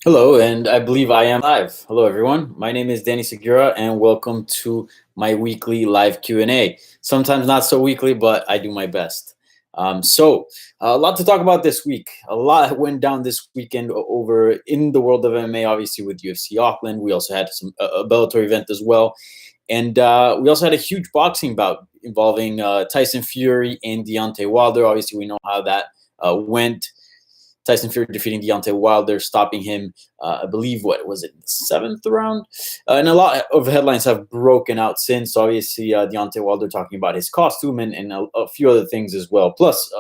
Hello, and I believe I am live. Hello, everyone. My name is Danny Segura, and welcome to my weekly live Q&A. Sometimes not so weekly, but I do my best. A lot to talk about this week. A lot went down this weekend over in the world of MMA, obviously with UFC Auckland. We also had a Bellator event as well. And we also had a huge boxing bout involving Tyson Fury and Deontay Wilder. Obviously, we know how that went. Tyson Fury defeating Deontay Wilder, stopping him, I believe, what was it, the seventh round? And a lot of headlines have broken out since. Obviously, Deontay Wilder talking about his costume and a few other things as well. Plus,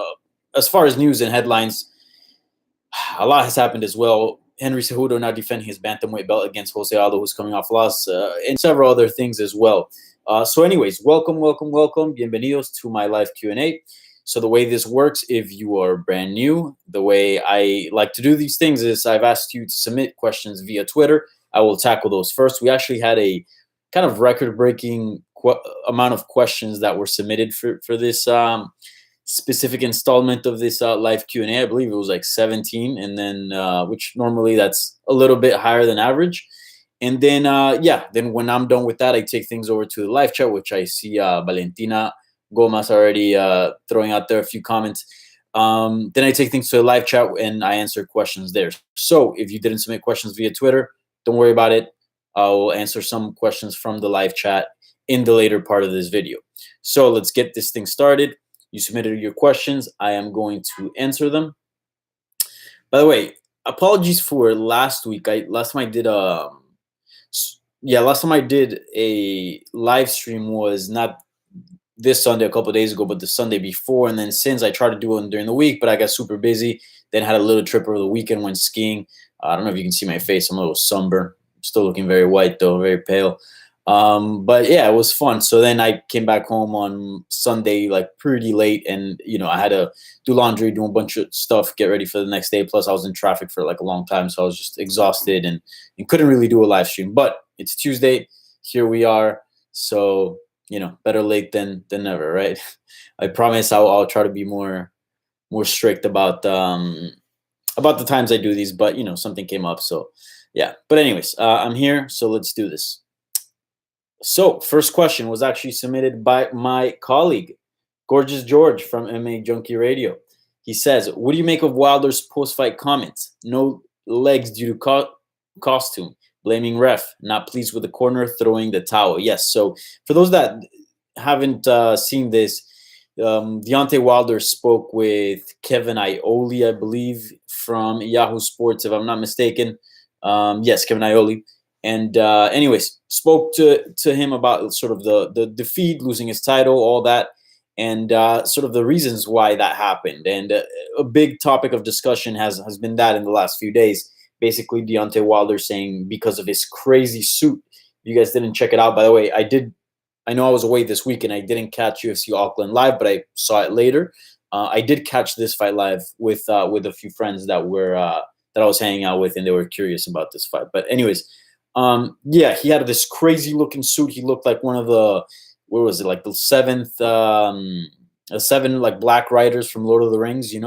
as far as news and headlines, a lot has happened as well. Henry Cejudo now defending his bantamweight belt against Jose Aldo, who's coming off loss, and several other things as well. Anyways, welcome. Bienvenidos to my live Q&A. So the way this works, if you are brand new, the way I like to do these things is I've asked you to submit questions via Twitter. I will tackle those first. We actually had a kind of record-breaking amount of questions that were submitted for this specific installment of this live Q&A. I believe it was like 17, and then which normally that's a little bit higher than average. And then, then when I'm done with that, I take things over to the live chat, which I see Valentina Gomez already throwing out there a few comments. Then I take things to the live chat and I answer questions there. So if you didn't submit questions via Twitter, don't worry about it. I'll answer some questions from the live chat in the later part of this video. So let's get this thing started. You submitted your questions. I am going to answer them. By the way, apologies for last week. Last time I did a live stream was not this Sunday a couple of days ago, but the Sunday before. And then since I tried to do it during the week, but I got super busy. Then had a little trip over the weekend, went skiing. I don't know if you can see my face. I'm a little sunburned. Still looking very white though, very pale. But yeah, it was fun. So then I came back home on Sunday, like pretty late. And, I had to do laundry, do a bunch of stuff, get ready for the next day. Plus I was in traffic for like a long time. So I was just exhausted and couldn't really do a live stream, but it's Tuesday. Here we are. So, better late than never, right? I promise I'll try to be more strict about the times I do these, but something came up, so yeah. But anyways, I'm here, so let's do this. So first question was actually submitted by my colleague, Gorgeous George from MMA Junkie Radio. He says, "What do you make of Wilder's post-fight comments? No legs due to costume. Blaming ref, not pleased with the corner, throwing the towel." Yes, so for those that haven't seen this, Deontay Wilder spoke with Kevin Iole, I believe, from Yahoo Sports, if I'm not mistaken. Yes, Kevin Iole. And anyways, spoke to him about sort of the defeat, losing his title, all that, and sort of the reasons why that happened. And a big topic of discussion has been that in the last few days. Basically, Deontay Wilder saying because of his crazy suit. You guys didn't check it out, by the way. I know I was away this week and I didn't catch UFC Auckland live, but I saw it later. I did catch this fight live with a few friends that I was hanging out with, and they were curious about this fight. But anyways, he had this crazy looking suit. He looked like one of the, what was it, like the seven like black riders from Lord of the Rings. It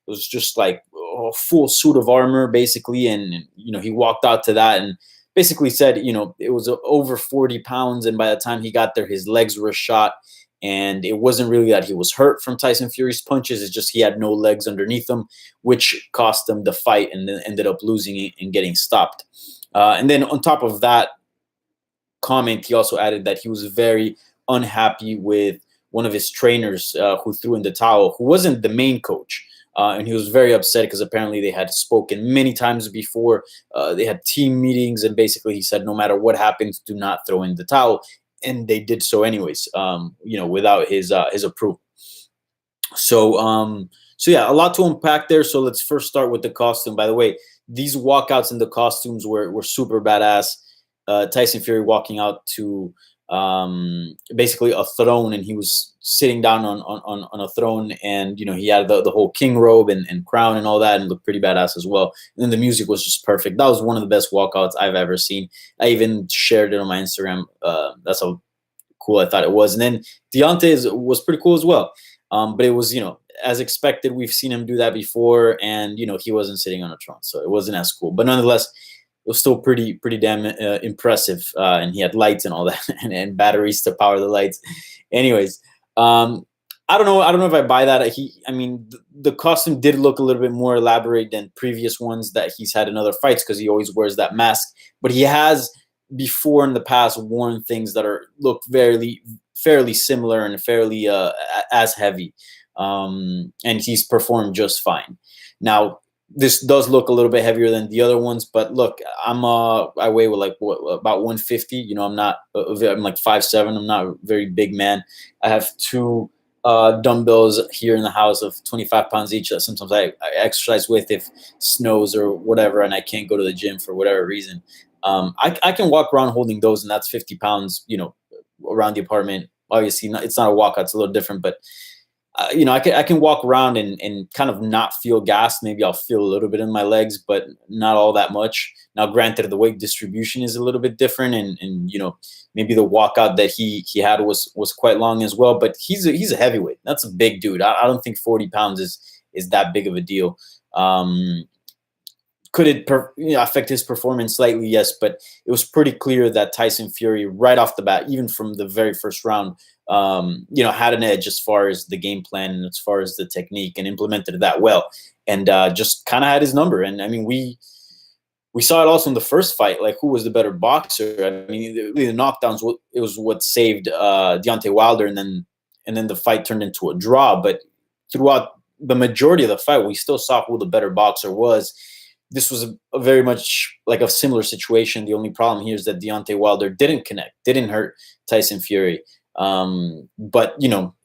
was just like a full suit of armor, basically. And, he walked out to that and basically said, it was over 40 pounds. And by the time he got there, his legs were shot. And it wasn't really that he was hurt from Tyson Fury's punches. It's just he had no legs underneath him, which cost him the fight and then ended up losing it and getting stopped. And then on top of that comment, he also added that he was very unhappy with one of his trainers who threw in the towel, who wasn't the main coach. And he was very upset because apparently they had spoken many times before. They had team meetings, and basically he said, no matter what happens, do not throw in the towel. And they did so anyways, without his approval. So yeah, a lot to unpack there. So let's first start with the costume. By the way, these walkouts in the costumes were super badass. Tyson Fury walking out to basically a throne, and he was sitting down on a throne, and he had the whole king robe and crown and all that, and looked pretty badass as well. And then the music was just perfect. That was one of the best walkouts I've ever seen. I even shared it on my Instagram. That's how cool I thought it was. And then Deontay's was pretty cool as well. But it was, as expected, we've seen him do that before, and he wasn't sitting on a throne, so it wasn't as cool. But nonetheless, it was still pretty damn impressive, and he had lights and all that, and batteries to power the lights. Anyways, I don't know. I don't know if I buy that. I mean, the costume did look a little bit more elaborate than previous ones that he's had in other fights because he always wears that mask. But he has before in the past worn things that look fairly similar and fairly as heavy, and he's performed just fine. Now, this does look a little bit heavier than the other ones, but look, I weigh with like about 150. I'm not I'm like 5'7". I'm not a very big man. I have two dumbbells here in the house of 25 pounds each that sometimes I exercise with if snows or whatever and I can't go to the gym for whatever reason. I can walk around holding those, and that's 50 pounds, around the apartment. Obviously, it's not a walkout. It's a little different, but I can walk around and kind of not feel gassed. Maybe I'll feel a little bit in my legs, but not all that much. Now, granted, the weight distribution is a little bit different, and maybe the walkout that he had was quite long as well. But he's a heavyweight. That's a big dude. I don't think 40 pounds is that big of a deal. Could it affect his performance slightly? Yes, but it was pretty clear that Tyson Fury, right off the bat, even from the very first round, had an edge as far as the game plan and as far as the technique, and implemented that well, and just kind of had his number. And I mean, we saw it also in the first fight, like who was the better boxer. I mean, the knockdowns, it was what saved Deontay Wilder, and then the fight turned into a draw. But throughout the majority of the fight, we still saw who the better boxer was. This was a very much like a similar situation. The only problem here is that Deontay Wilder didn't connect, didn't hurt Tyson Fury. But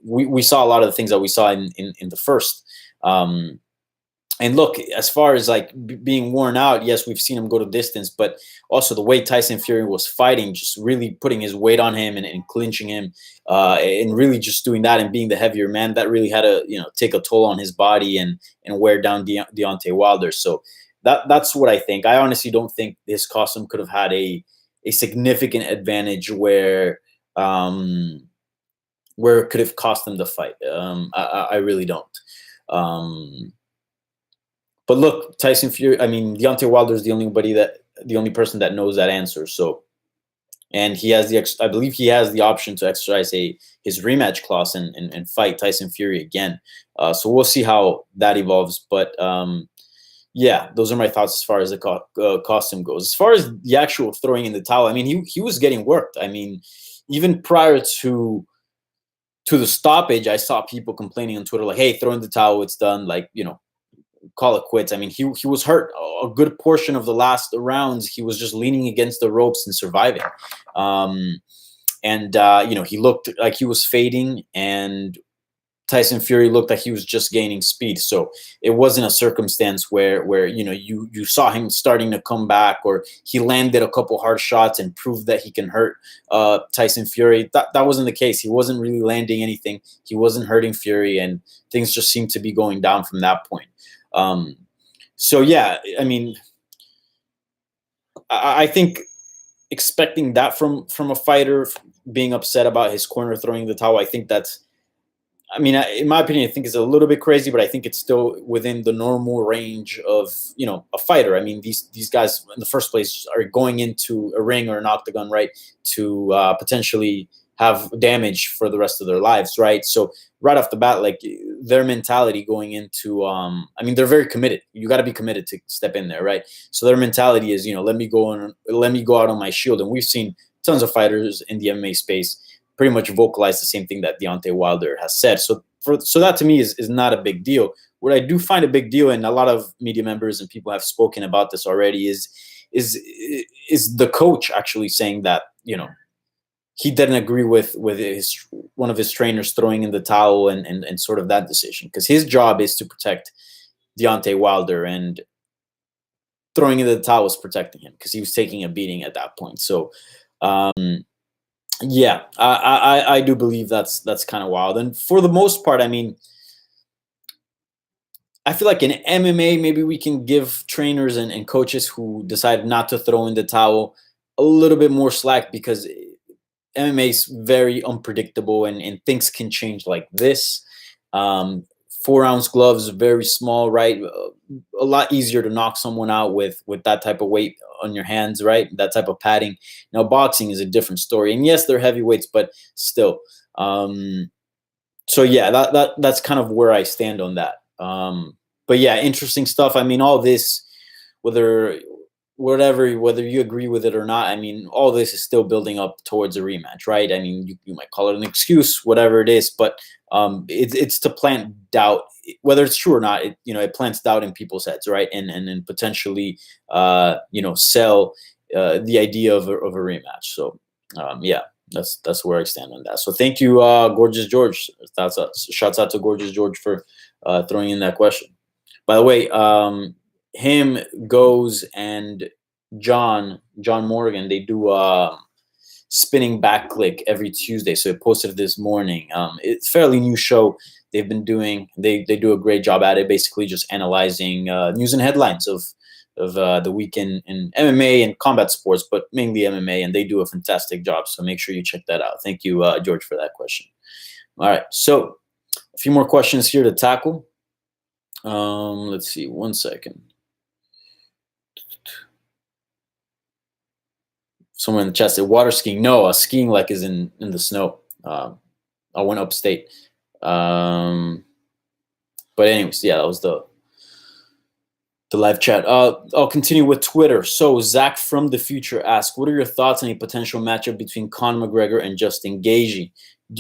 we saw a lot of the things that we saw in the first. And look, as far as like being worn out, yes, we've seen him go to distance, but also the way Tyson Fury was fighting, just really putting his weight on him and clinching him, and really just doing that and being the heavier man, that really had to take a toll on his body and wear down Deontay Wilder. So that's what I think. I honestly don't think his costume could have had a significant advantage where it could have cost him the fight. I really don't. But look, Tyson Fury, I mean, Deontay Wilder is the only person that knows that answer. So, and he has I believe he has the option to exercise his rematch clause and fight Tyson Fury again. So we'll see how that evolves. But yeah, those are my thoughts as far as the costume goes. As far as the actual throwing in the towel, I mean, he was getting worked. I mean, even prior to the stoppage, I saw people complaining on Twitter like, "Hey, throw in the towel, it's done." Like, call it quits. I mean, he was hurt a good portion of the last rounds. He was just leaning against the ropes and surviving. He looked like he was fading, and Tyson Fury looked like he was just gaining speed. So it wasn't a circumstance where you saw him starting to come back, or he landed a couple hard shots and proved that he can hurt Tyson Fury. That wasn't the case. He wasn't really landing anything. He wasn't hurting Fury, and things just seemed to be going down from that point. So yeah, I mean, I think expecting that from a fighter, being upset about his corner throwing the towel, I think that's, I mean, in my opinion, I think it's a little bit crazy, but I think it's still within the normal range of, a fighter. I mean, these guys in the first place are going into a ring or an octagon, right, to potentially have damage for the rest of their lives, right? So right off the bat, like their mentality going into, I mean, they're very committed. You got to be committed to step in there, right? So their mentality is, let me go out on my shield. And we've seen tons of fighters in the MMA space pretty much vocalize the same thing that Deontay Wilder has said. So that to me is not a big deal. What I do find a big deal, and a lot of media members and people have spoken about this already, is the coach actually saying that, he didn't agree with one of his trainers throwing in the towel and sort of that decision, because his job is to protect Deontay Wilder, and throwing in the towel was protecting him because he was taking a beating at that point. So yeah, I do believe that's kind of wild. And for the most part, I mean, I feel like in MMA, maybe we can give trainers and coaches who decide not to throw in the towel a little bit more slack, because MMA is very unpredictable and things can change like this. 4-ounce gloves, very small, right? A lot easier to knock someone out with that type of weight on your hands, right? That type of padding. Now, boxing is a different story, and yes, they're heavyweights, but still. So yeah, that's kind of where I stand on that. But yeah, interesting stuff. I mean, all this, whether whether you agree with it or not, I mean, all this is still building up towards a rematch, right? I mean, you might call it an excuse, whatever it is, but it's to plant doubt, whether it's true or not. It plants doubt in people's heads, right? And potentially, sell the idea of a rematch. So yeah, that's where I stand on that. So thank you, Gorgeous George. Shouts out to Gorgeous George for throwing in that question. By the way, him, Goes, and John Morgan, they do spinning back click every Tuesday. So it posted this morning. It's a fairly new show they've been doing. They do a great job at it, basically just analyzing news and headlines of the week in MMA and combat sports, but mainly MMA, and they do a fantastic job. So make sure you check that out. Thank you, George, for that question. All right, so a few more questions here to tackle. Let's see, 1 second. Someone in the chat said water skiing. No, skiing like is in the snow. I went upstate. But anyways, yeah, that was the live chat. I'll continue with Twitter. So Zach from the future asked, what are your thoughts on a potential matchup between Conor McGregor and Justin Gaethje? Who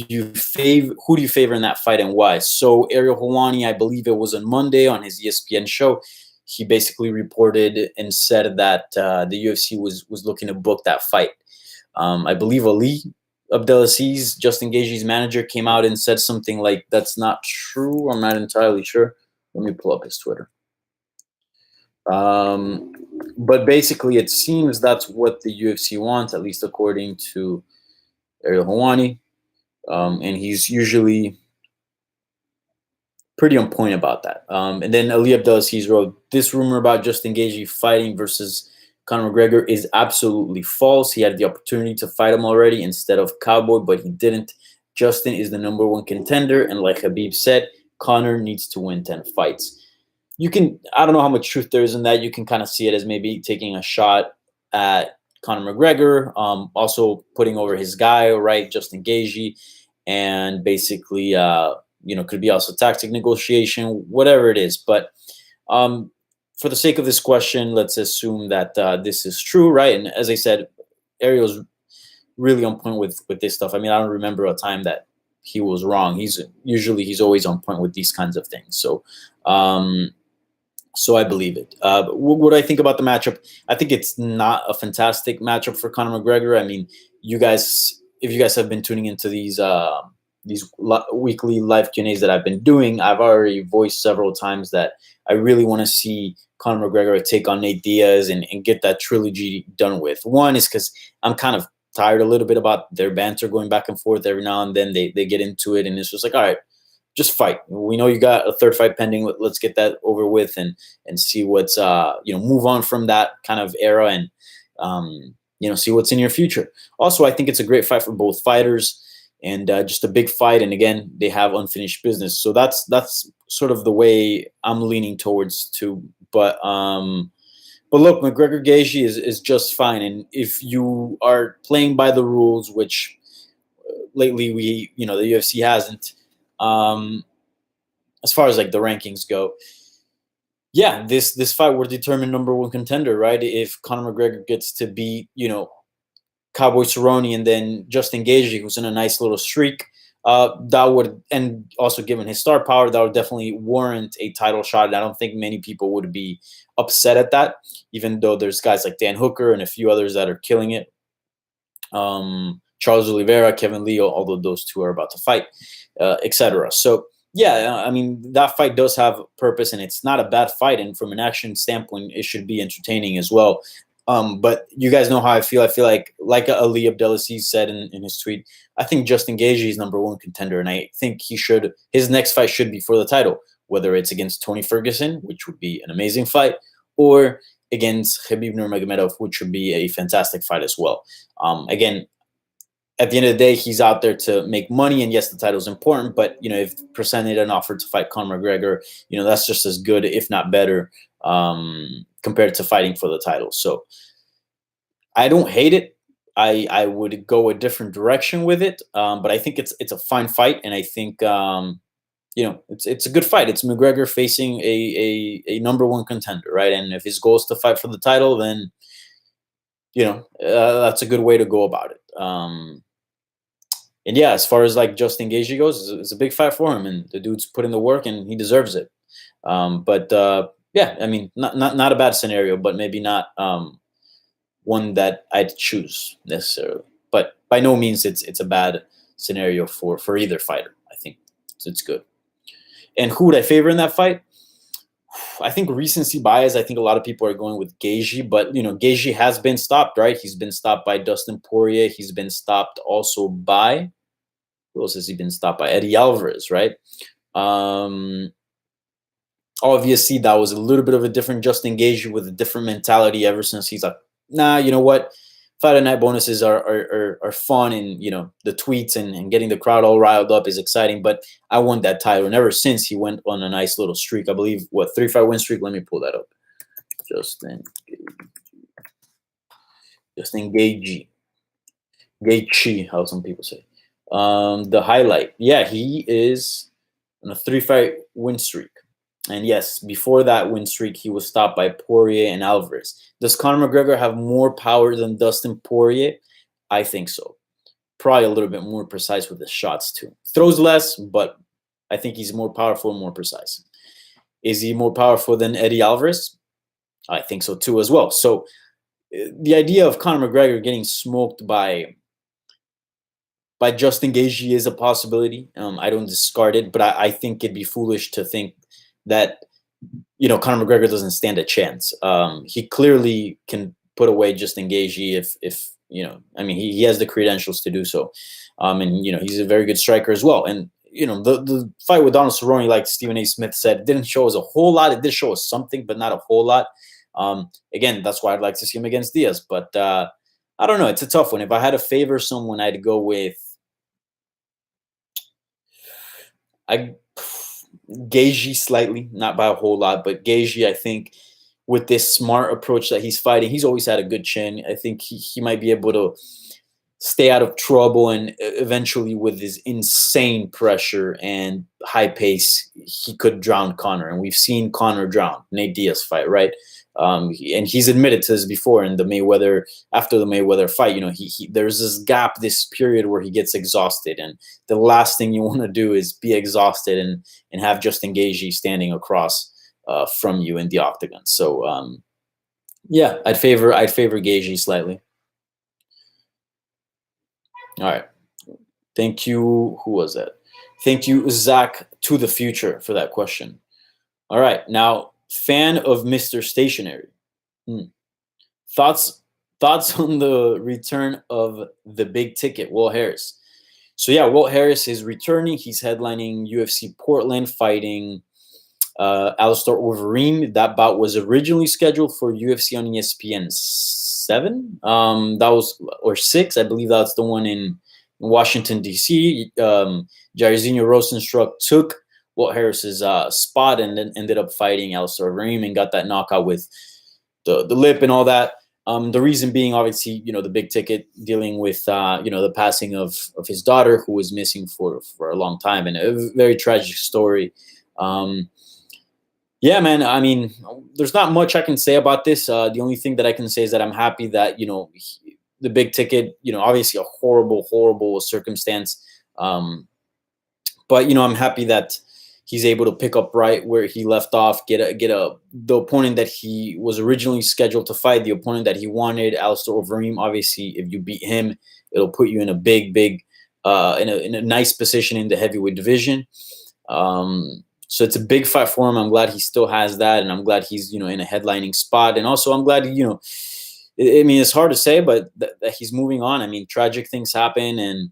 do you favor in that fight and why? So Ariel Helwani, I believe it was on Monday on his ESPN show, he basically reported and said that the UFC was looking to book that fight. I believe Ali Abdelaziz, Justin Gaethje's manager, came out and said something like, that's not true. I'm not entirely sure. Let me pull up his Twitter. But basically, it seems that's what the UFC wants, at least according to Ariel Helwani. And he's usually pretty on point about that. And then Ali Abdelaziz wrote, this rumor about Justin Gaethje fighting versus Conor McGregor is absolutely false. He had the opportunity to fight him already instead of Cowboy, but he didn't. Justin is the #1 contender, and like Khabib said, Conor needs to win 10 fights. I don't know how much truth there is in that. You can kind of see it as maybe taking a shot at Conor McGregor, also putting over his guy, right, Justin Gaethje, and basically, could be also tactic negotiation, whatever it is. But for the sake of this question, let's assume that this is true, right? And as I said, Ariel's really on point with this stuff. I mean, I don't remember a time that he was wrong. He's always on point with these kinds of things. So, so I believe it. What do I think about the matchup? I think it's not a fantastic matchup for Conor McGregor. I mean, if you guys have been tuning into these weekly live Q&As that I've been doing, I've already voiced several times that I really want to see Conor McGregor take on Nate Diaz and get that trilogy done with. One is because I'm kind of tired a little bit about their banter going back and forth every now and then. They get into it, and it's just like, all right, just fight. We know you got a third fight pending. Let's get that over with and see what's move on from that kind of era and see what's in your future. Also, I think it's a great fight for both fighters and just a big fight. And again, they have unfinished business, so that's sort of the way I'm leaning towards too. But look, McGregor Gaethje is just fine, and if you are playing by the rules, which lately the UFC hasn't. As far as like the rankings go, yeah, this fight would determine #1 contender, right? If Conor McGregor gets to beat, Cowboy Cerrone and then Justin Gaethje, who's in a nice little streak, that would, and also given his star power, that would definitely warrant a title shot. I don't think many people would be upset at that, even though there's guys like Dan Hooker and a few others that are killing it. Charles Oliveira, Kevin Lee, although those two are about to fight, etc. So yeah, I mean, that fight does have purpose, and it's not a bad fight. And from an action standpoint, it should be entertaining as well. But you guys know how I feel. I feel like Ali Abdelaziz said in his tweet, I think Justin Gaethje is #1 contender, and I think his next fight should be for the title, whether it's against Tony Ferguson, which would be an amazing fight, or against Khabib Nurmagomedov, which would be a fantastic fight as well. Again, at the end of the day, he's out there to make money, and yes, the title is important. But if presented an offer to fight Conor McGregor, that's just as good, if not better, compared to fighting for the title. So I don't hate it. I would go a different direction with it, but I think it's a fine fight, and I think it's a good fight. It's McGregor facing a number one contender, right? And if his goal is to fight for the title, then that's a good way to go about it. And yeah, as far as like Justin Gaethje goes, it's a big fight for him, and the dude's put in the work, and he deserves it. But yeah, I mean, not a bad scenario, but maybe not one that I'd choose necessarily. But by no means it's a bad scenario for either fighter. I think it's good. And who would I favor in that fight? I think recency bias. I think a lot of people are going with Gaethje, but Gaethje has been stopped, right? He's been stopped by Dustin Poirier. He's been stopped also by, who else has he been stopped by? Eddie Alvarez, right? Obviously, that was a little bit of a different Justin Gaethje with a different mentality ever since he's like, nah, you know what? Fight night bonuses are fun, and the tweets and getting the crowd all riled up is exciting. But I want that title, and ever since he went on a nice little streak, I believe 3-5 win streak. Let me pull that up. Justin Gaethje, how some people say. The highlight, yeah, he is on a 3-5 win streak. And yes, before that win streak, he was stopped by Poirier and Alvarez. Does Conor McGregor have more power than Dustin Poirier? I think so. Probably a little bit more precise with his shots too. Throws less, but I think he's more powerful and more precise. Is he more powerful than Eddie Alvarez? I think so too as well. So the idea of Conor McGregor getting smoked by Justin Gaethje is a possibility. I don't discard it, but I think it'd be foolish to think that Conor McGregor doesn't stand a chance. He clearly can put away Justin Gaethje if I mean, he has the credentials to do so, and he's a very good striker as well. And the fight with Donald Cerrone, like Stephen A. Smith said, didn't show us a whole lot. It did show us something, but not a whole lot. Again, that's why I'd like to see him against Diaz, but I don't know. It's a tough one. If I had to favor someone, I'd go with Gaethje slightly, not by a whole lot, but Gaethje, I think, with this smart approach that he's fighting, he's always had a good chin. I think he might be able to stay out of trouble, and eventually with his insane pressure and high pace, he could drown Conor. And we've seen Conor drown Nate Diaz fight, right? And he's admitted to this before in after the Mayweather fight. There's this gap, this period where he gets exhausted, and the last thing you want to do is be exhausted and have Justin Gaethje standing across from you in the octagon. So yeah, I'd favor Gaethje slightly. All right, thank you. Who was that? Thank you, Zach to the future, for that question. All right, now, fan of Mr. Stationary. Thoughts on the return of the big ticket, Walt Harris. So yeah, Walt Harris is returning. He's headlining UFC Portland, fighting Alistair Overeem. That bout was originally scheduled for UFC on ESPN 7. That was, or 6, I believe that's the one in Washington, D.C. Jairzinho Rosenstruck took Walt Harris's spot and then ended up fighting Alistair Overeem and got that knockout with the lip and all that. The reason being, obviously, the big ticket, dealing with the passing of his daughter, who was missing for a long time, and a very tragic story. Yeah, man. I mean, there's not much I can say about this. The only thing that I can say is that I'm happy that the big ticket, obviously a horrible circumstance, but I'm happy that he's able to pick up right where he left off, get the opponent that he was originally scheduled to fight, the opponent that he wanted, Alistair Overeem. Obviously, if you beat him, it'll put you in a big, in a nice position in the heavyweight division. So it's a big fight for him. I'm glad he still has that, and I'm glad he's in a headlining spot. And also, I'm glad I mean, it's hard to say, but that he's moving on. I mean, tragic things happen, and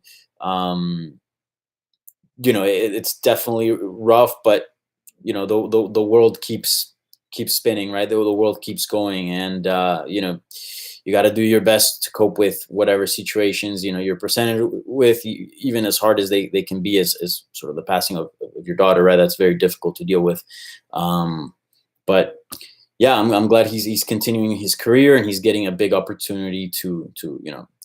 it's definitely rough, but the world keeps spinning, right? The world keeps going, and you got to do your best to cope with whatever situations, you're presented with, even as hard as they can be, as sort of the passing of your daughter, right? That's very difficult to deal with. But yeah, I'm glad he's continuing his career, and he's getting a big opportunity to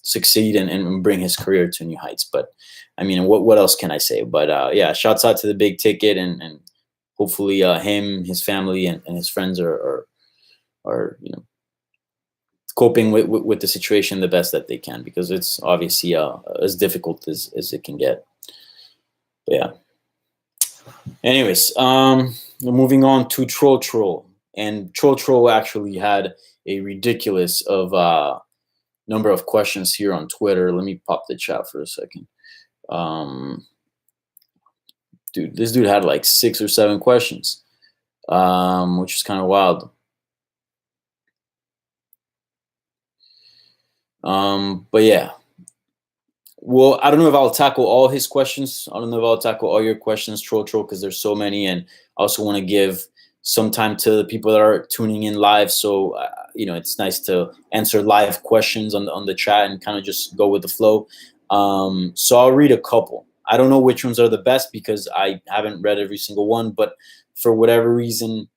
succeed and bring his career to new heights. But I mean, what else can I say? But yeah, shouts out to the big ticket, and hopefully him, his family, and his friends are coping with the situation the best that they can, because it's obviously as difficult as it can get. But yeah. Anyways, moving on to Troll. And Troll actually had a ridiculous of number of questions here on Twitter. Let me pop the chat for a second. Dude, this dude had like 6 or 7 questions, which is kind of wild. But yeah. Well, I don't know if I'll tackle all his questions. I don't know if I'll tackle all your questions, Troll, because there's so many. And I also want to give some time to the people that are tuning in live. So, it's nice to answer live questions on the chat and kind of just go with the flow. So I'll read a couple. I don't know which ones are the best because I haven't read every single one. But for whatever reason,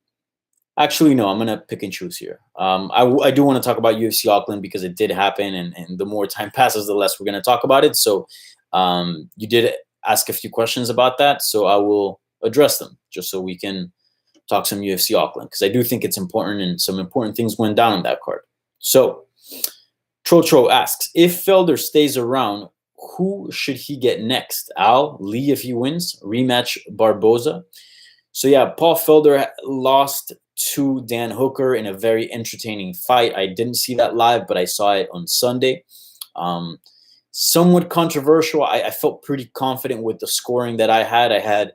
actually, no, I'm going to pick and choose here. I do want to talk about UFC Auckland because it did happen, and the more time passes, the less we're going to talk about it. So you did ask a few questions about that, so I will address them just so we can talk some UFC Auckland, because I do think it's important, and some important things went down on that card. So Troll asks, if Felder stays around, who should he get next? Al, Lee if he wins, rematch Barboza? So yeah, Paul Felder lost to Dan Hooker in a very entertaining fight. I didn't see that live, but I saw it on Sunday. Somewhat controversial. I felt pretty confident with the scoring that I had. I had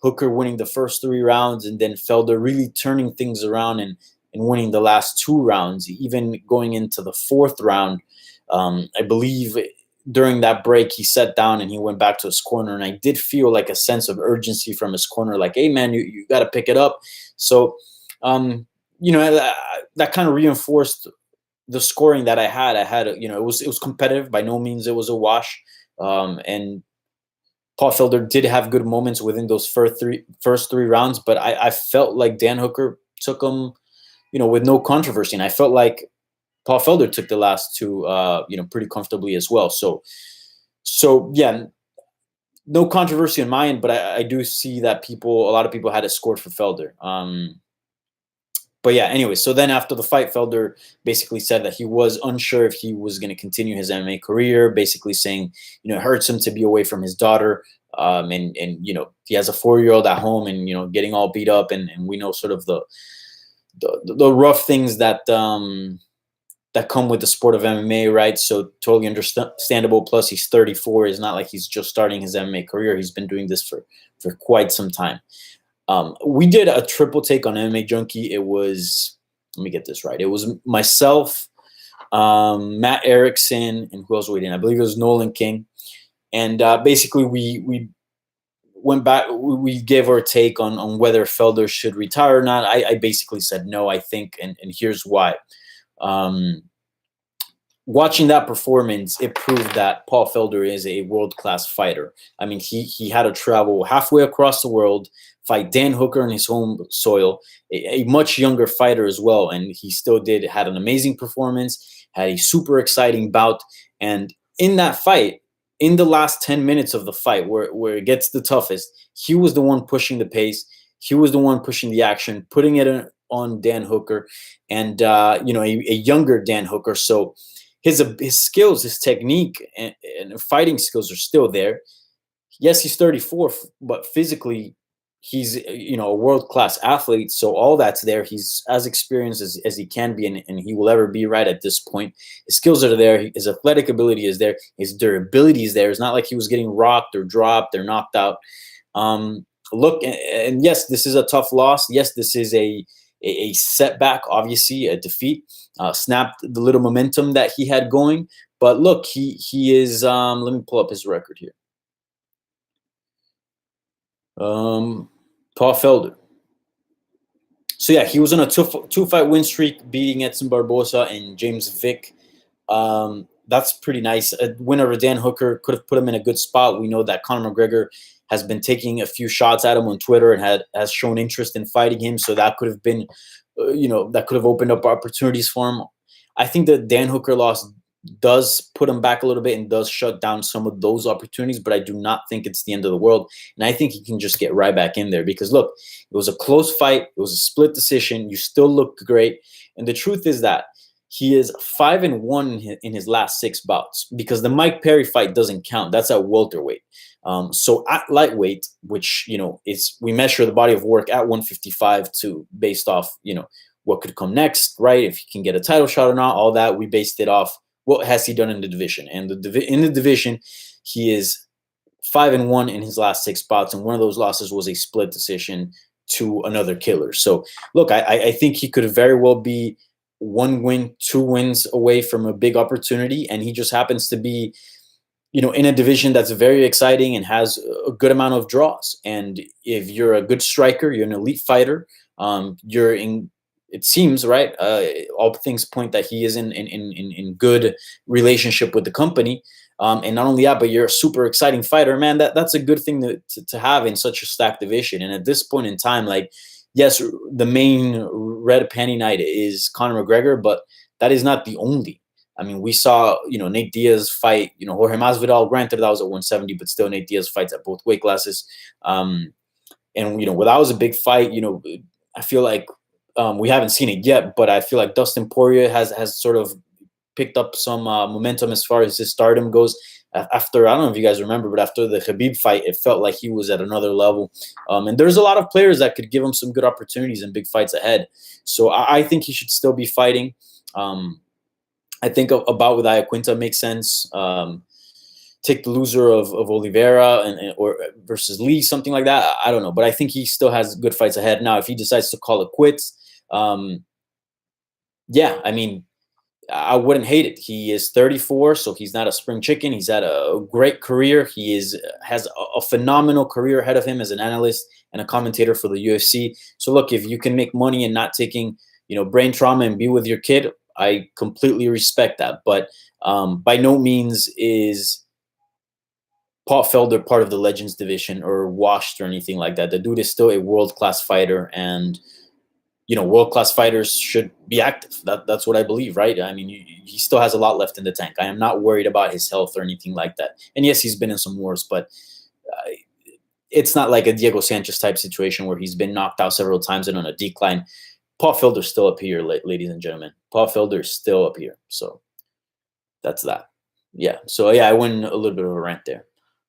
Hooker winning the first 3 rounds, and then Felder really turning things around and winning the last 2 rounds, even going into the 4th round. I believe during that break, he sat down and he went back to his corner, and I did feel like a sense of urgency from his corner, like, hey, man, you got to pick it up. So, that kind of reinforced the scoring that I had. It was competitive. By no means it was a wash. And Paul Felder did have good moments within those first three rounds, but I felt like Dan Hooker took him, with no controversy. And I felt like Paul Felder took the last 2, pretty comfortably as well. So yeah, no controversy on my end, but I do see that a lot of people had it scored for Felder. But yeah, anyway, so then after the fight, Felder basically said that he was unsure if he was going to continue his MMA career, basically saying, it hurts him to be away from his daughter. And he has a 4-year-old at home, and, getting all beat up. And we know sort of the rough things that come with the sport of MMA, right? So totally understandable. Plus, he's 34. It's not like he's just starting his MMA career. He's been doing this for quite some time. We did a triple take on MMA Junkie. It was, let me get this right. It was myself, Matt Erickson, and who else were we in? I believe it was Nolan King. And basically, we went back. We gave our take on whether Felder should retire or not. I basically said no, I think, and here's why. Watching that performance, it proved that Paul Felder is a world-class fighter. I mean, he had to travel halfway across the world, fight Dan Hooker in his home soil, a much younger fighter as well, and he still had an amazing performance, had a super exciting bout, and in that fight, in the last 10 minutes of the fight, where it gets the toughest, he was the one pushing the pace, he was the one pushing the action, putting it on Dan Hooker, and a younger Dan Hooker. So his skills, his technique, and fighting skills are still there. Yes, he's 34, but physically, he's a world-class athlete. So all that's there. He's as experienced as he can be, and he will ever be right at this point. His skills are there. His athletic ability is there. His durability is there. It's not like he was getting rocked or dropped or knocked out. Look, and yes, this is a tough loss. Yes, this is a setback, obviously, a defeat. Snapped the little momentum that he had going. But look, he is, let me pull up his record here. Paul Felder. So yeah, he was on a two-fight win streak, beating Edson Barboza and James Vick. That's pretty nice. A win over Dan Hooker could have put him in a good spot. We know that Conor McGregor has been taking a few shots at him on Twitter and has shown interest in fighting him. So that could have been, that could have opened up opportunities for him. I think the Dan Hooker loss does put him back a little bit and does shut down some of those opportunities, but I do not think it's the end of the world. And I think he can just get right back in there because, look, it was a close fight. It was a split decision. You still looked great. And the truth is that he is 5-1 in his last 6 bouts because the Mike Perry fight doesn't count. That's at welterweight. So at lightweight, which, is we measure the body of work at 155 based off, what could come next, right? If he can get a title shot or not, all that, we based it off what has he done in the division. And in the division, he is 5-1 in his last 6 bouts, and one of those losses was a split decision to another killer. So look, I think he could very well be 1 win, 2 wins away from a big opportunity, and he just happens to be, in a division that's very exciting and has a good amount of draws. And if you're a good striker, you're an elite fighter, you're in. It seems, right, all things point that he is in good relationship with the company. And not only that, but you're a super exciting fighter, man. That's a good thing to have in such a stacked division. And at this point in time, like, yes, the main red panty night is Conor McGregor, but that is not the only. I mean, we saw, Nate Diaz fight, Jorge Masvidal. Granted, that was at 170, but still Nate Diaz fights at both weight classes. And, well, that was a big fight. I feel like we haven't seen it yet, but I feel like Dustin Poirier has sort of picked up some momentum as far as his stardom goes. After, I don't know if you guys remember, but after the Khabib fight, it felt like he was at another level. And there's a lot of players that could give him some good opportunities and big fights ahead. So I think he should still be fighting. I think a bout with Iaquinta makes sense. Take the loser of Oliveira or versus Lee, something like that. I don't know, but I think he still has good fights ahead. Now, if he decides to call it quits, yeah, I mean, I wouldn't hate it. He is 34, so he's not a spring chicken. He's had a great career. He has a phenomenal career ahead of him as an analyst and a commentator for the UFC. So look, if you can make money and not taking, brain trauma and be with your kid, I completely respect that. But by no means is Paul Felder part of the Legends division or washed or anything like that. The dude is still a world-class fighter, and world-class fighters should be active. That's what I believe, right? I mean, he still has a lot left in the tank. I am not worried about his health or anything like that. And yes, he's been in some wars, but it's not like a Diego Sanchez type situation where he's been knocked out several times and on a decline. Paul Felder's still up here, ladies and gentlemen. Paul Felder is still up here. So that's that. Yeah. So yeah, I went a little bit of a rant there.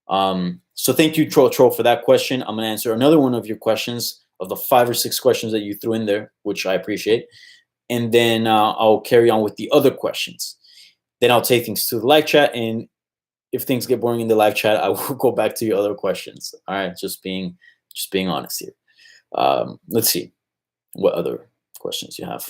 So thank you, Troll, for that question. I'm going to answer another one of your questions of the 5 or 6 questions that you threw in there, which I appreciate. And then I'll carry on with the other questions. Then I'll take things to the live chat. And if things get boring in the live chat, I will go back to your other questions. All right. Just being honest here. Let's see what other questions you have.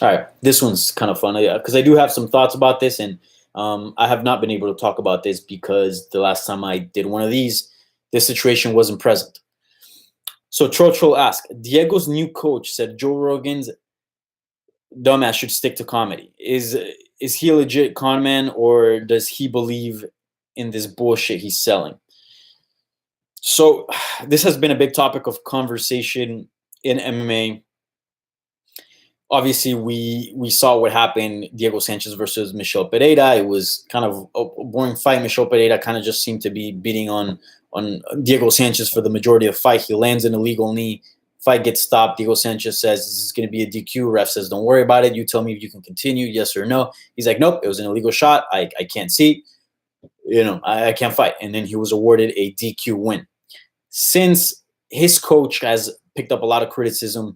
All right, this one's kind of fun because I do have some thoughts about this, and I have not been able to talk about this because the last time I did one of these, this situation wasn't present. So Troll asked, Diego's new coach said Joe Rogan's dumbass should stick to comedy. Is he a legit con man, or does he believe in this bullshit he's selling? So this has been a big topic of conversation in MMA. Obviously, we saw what happened, Diego Sanchez versus Michel Pereira. It was kind of a boring fight. Michel Pereira kind of just seemed to be beating on Diego Sanchez for the majority of the fight. He lands an illegal knee. Fight gets stopped. Diego Sanchez says, this is going to be a DQ. Ref says, don't worry about it. You tell me if you can continue, yes or no. He's like, nope, it was an illegal shot. I can't see. I can't fight. And then he was awarded a DQ win. Since his coach has picked up a lot of criticism,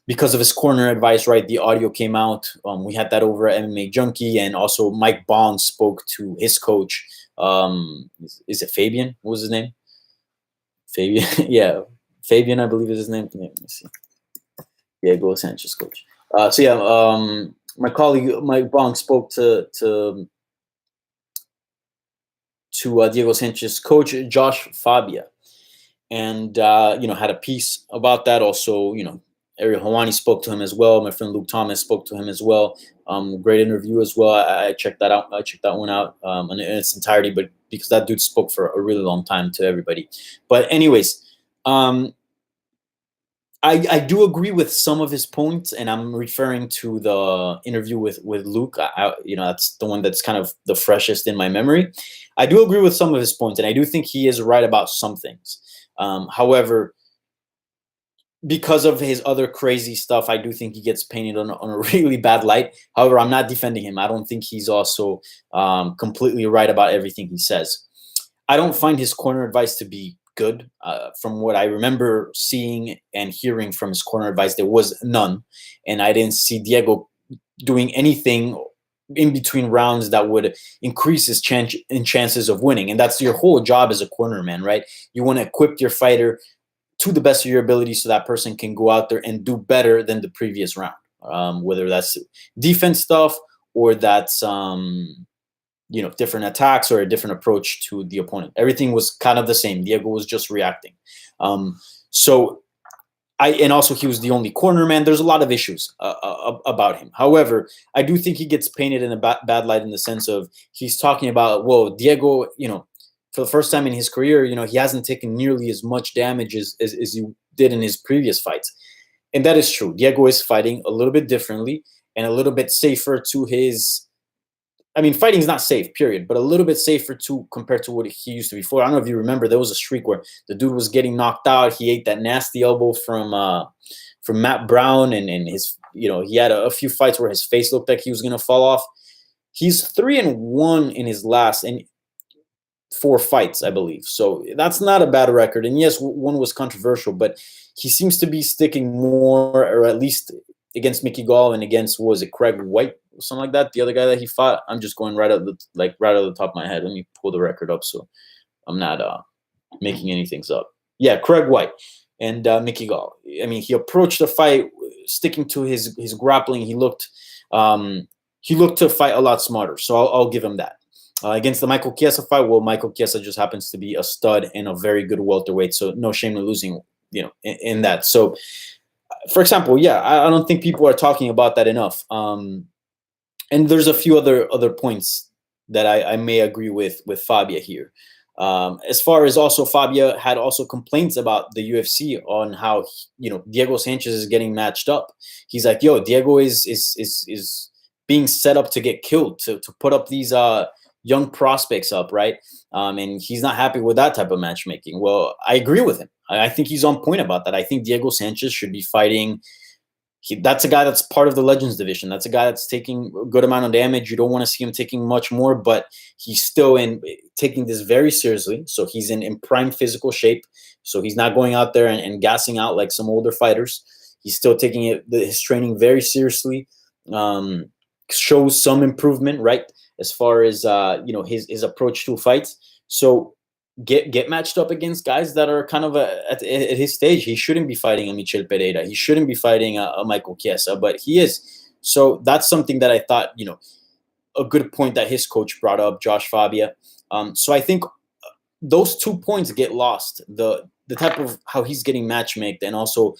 because of his corner advice, right? The audio came out. We had that over at MMA Junkie, and also Mike Bond spoke to his coach. Is it Fabian? What was his name? Fabian, yeah, Fabian, I believe is his name. Yeah, let me see. Diego Sanchez coach. So yeah, my colleague Mike Bond spoke to to Diego Sanchez coach, Josh Fabia. And, had a piece about that. Also, Ariel Helwani spoke to him as well. My friend Luke Thomas spoke to him as well. Great interview as well. I checked that out. I checked that one out in its entirety, but because that dude spoke for a really long time to everybody. But anyways, I do agree with some of his points, and I'm referring to the interview with Luke. That's the one that's kind of the freshest in my memory. I do agree with some of his points, and I do think he is right about some things. However, because of his other crazy stuff, I do think he gets painted on a really bad light. However, I'm not defending him. I don't think he's also completely right about everything he says. I don't find his corner advice to be good. From what I remember seeing and hearing from his corner advice, there was none. And I didn't see Diego doing anything in between rounds that would increase his chances of winning. And that's your whole job as a corner man, right? You want to equip your fighter to the best of your ability so that person can go out there and do better than the previous round, whether that's defense stuff or that's different attacks or a different approach to the opponent. Everything was kind of the same. Diego was just reacting. And also he was the only corner man. There's a lot of issues about him. However, I do think he gets painted in a bad light in the sense of he's talking about, whoa, Diego, for the first time in his career, he hasn't taken nearly as much damage as he did in his previous fights. And that is true. Diego is fighting a little bit differently and a little bit safer to his... fighting is not safe, period, but a little bit safer compared to what he used to before. I don't know if you remember, there was a streak where the dude was getting knocked out. He ate that nasty elbow from Matt Brown, and his, he had a few fights where his face looked like he was going to fall off. He's 3-1 in his last 4 fights, I believe. So that's not a bad record. And yes, one was controversial, but he seems to be sticking more, or at least against Mickey Gall and against, what was it, Craig White, something like that, the other guy that he fought. I'm just going right out of the top of my head. Let me pull the record up so I'm not making anything up. Yeah, Craig White and Mickey Gall. He approached the fight sticking to his grappling. He looked to fight a lot smarter. So I'll give him that. Against the Michael Chiesa fight, well, Michael Chiesa just happens to be a stud and a very good welterweight, so no shame in losing, in that. So, for example, yeah, I don't think people are talking about that enough. And there's a few other points that I may agree with Fabia here. As far as also Fabia had also complaints about the UFC on how Diego Sanchez is getting matched up. He's like, yo, Diego is being set up to get killed, to put up these young prospects up, right? And he's not happy with that type of matchmaking. Well, I agree with him. I think he's on point about that. I think Diego Sanchez should be fighting. That's a guy that's part of the Legends division. That's a guy that's taking a good amount of damage. You don't want to see him taking much more, but he's still taking this very seriously. So he's in prime physical shape. So he's not going out there and gassing out like some older fighters. He's still taking his training very seriously. Shows some improvement, right? As far as his approach to fights. So get matched up against guys that are kind of at his stage. He shouldn't be fighting a Michel Pereira. He shouldn't be fighting a Michael Chiesa, but he is. So that's something that I thought, a good point that his coach brought up, Josh Fabia. So I think those 2 points get lost. The type of how he's getting matchmaked, and also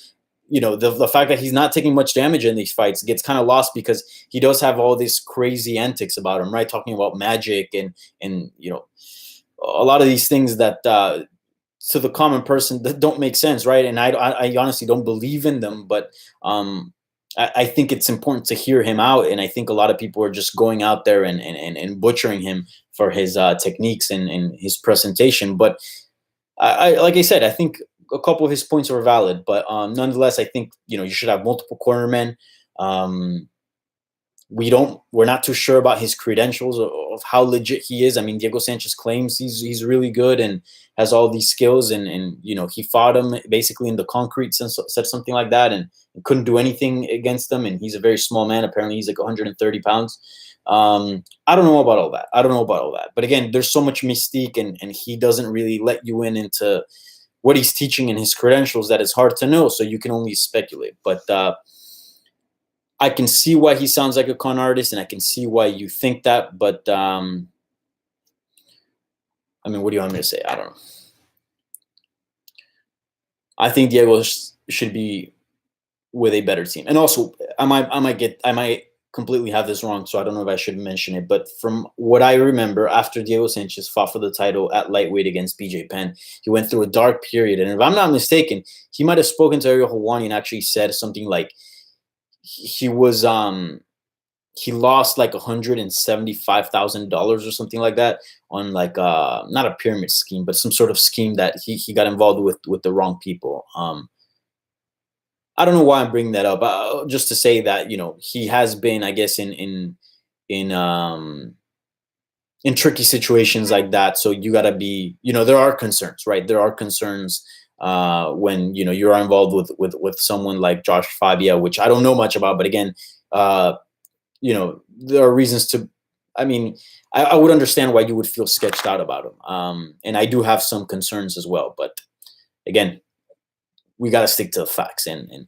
the fact that he's not taking much damage in these fights gets kind of lost because he does have all these crazy antics about him, right? Talking about magic and a lot of these things that to the common person that don't make sense, right? And I honestly don't believe in them, but I think it's important to hear him out. And I think a lot of people are just going out there and butchering him for his techniques and his presentation. But I like I said, I think a couple of his points were valid, but nonetheless, I think you should have multiple cornermen. We're not too sure about his credentials of how legit he is. Diego Sanchez claims he's really good and has all these skills, and he fought him basically in the concrete, said something like that, and couldn't do anything against him. And he's a very small man. Apparently, he's like 130 pounds. I don't know about all that. But again, there's so much mystique, and he doesn't really let you into what he's teaching and his credentials that it's hard to know. So you can only speculate. But I can see why he sounds like a con artist, and I can see why you think that. But I mean, what do you want me to say? I don't know. I think Diego should be with a better team. And also, I might completely have this wrong, so I don't know if I should mention it. But from what I remember, after Diego Sanchez fought for the title at lightweight against BJ Penn, he went through a dark period. And if I'm not mistaken, he might have spoken to Ariel Helwani and actually said something like he lost like $175,000 or something like that on like not a pyramid scheme, but some sort of scheme that he got involved with the wrong people. I don't know why I'm bringing that up. Just to say that he has been, I guess, in tricky situations like that. So you gotta be, there are concerns, right? There are concerns when you're involved with someone like Josh Fabia, which I don't know much about, but again, there are reasons to. I mean, I would understand why you would feel sketched out about him, and I do have some concerns as well. But again, we got to stick to the facts, and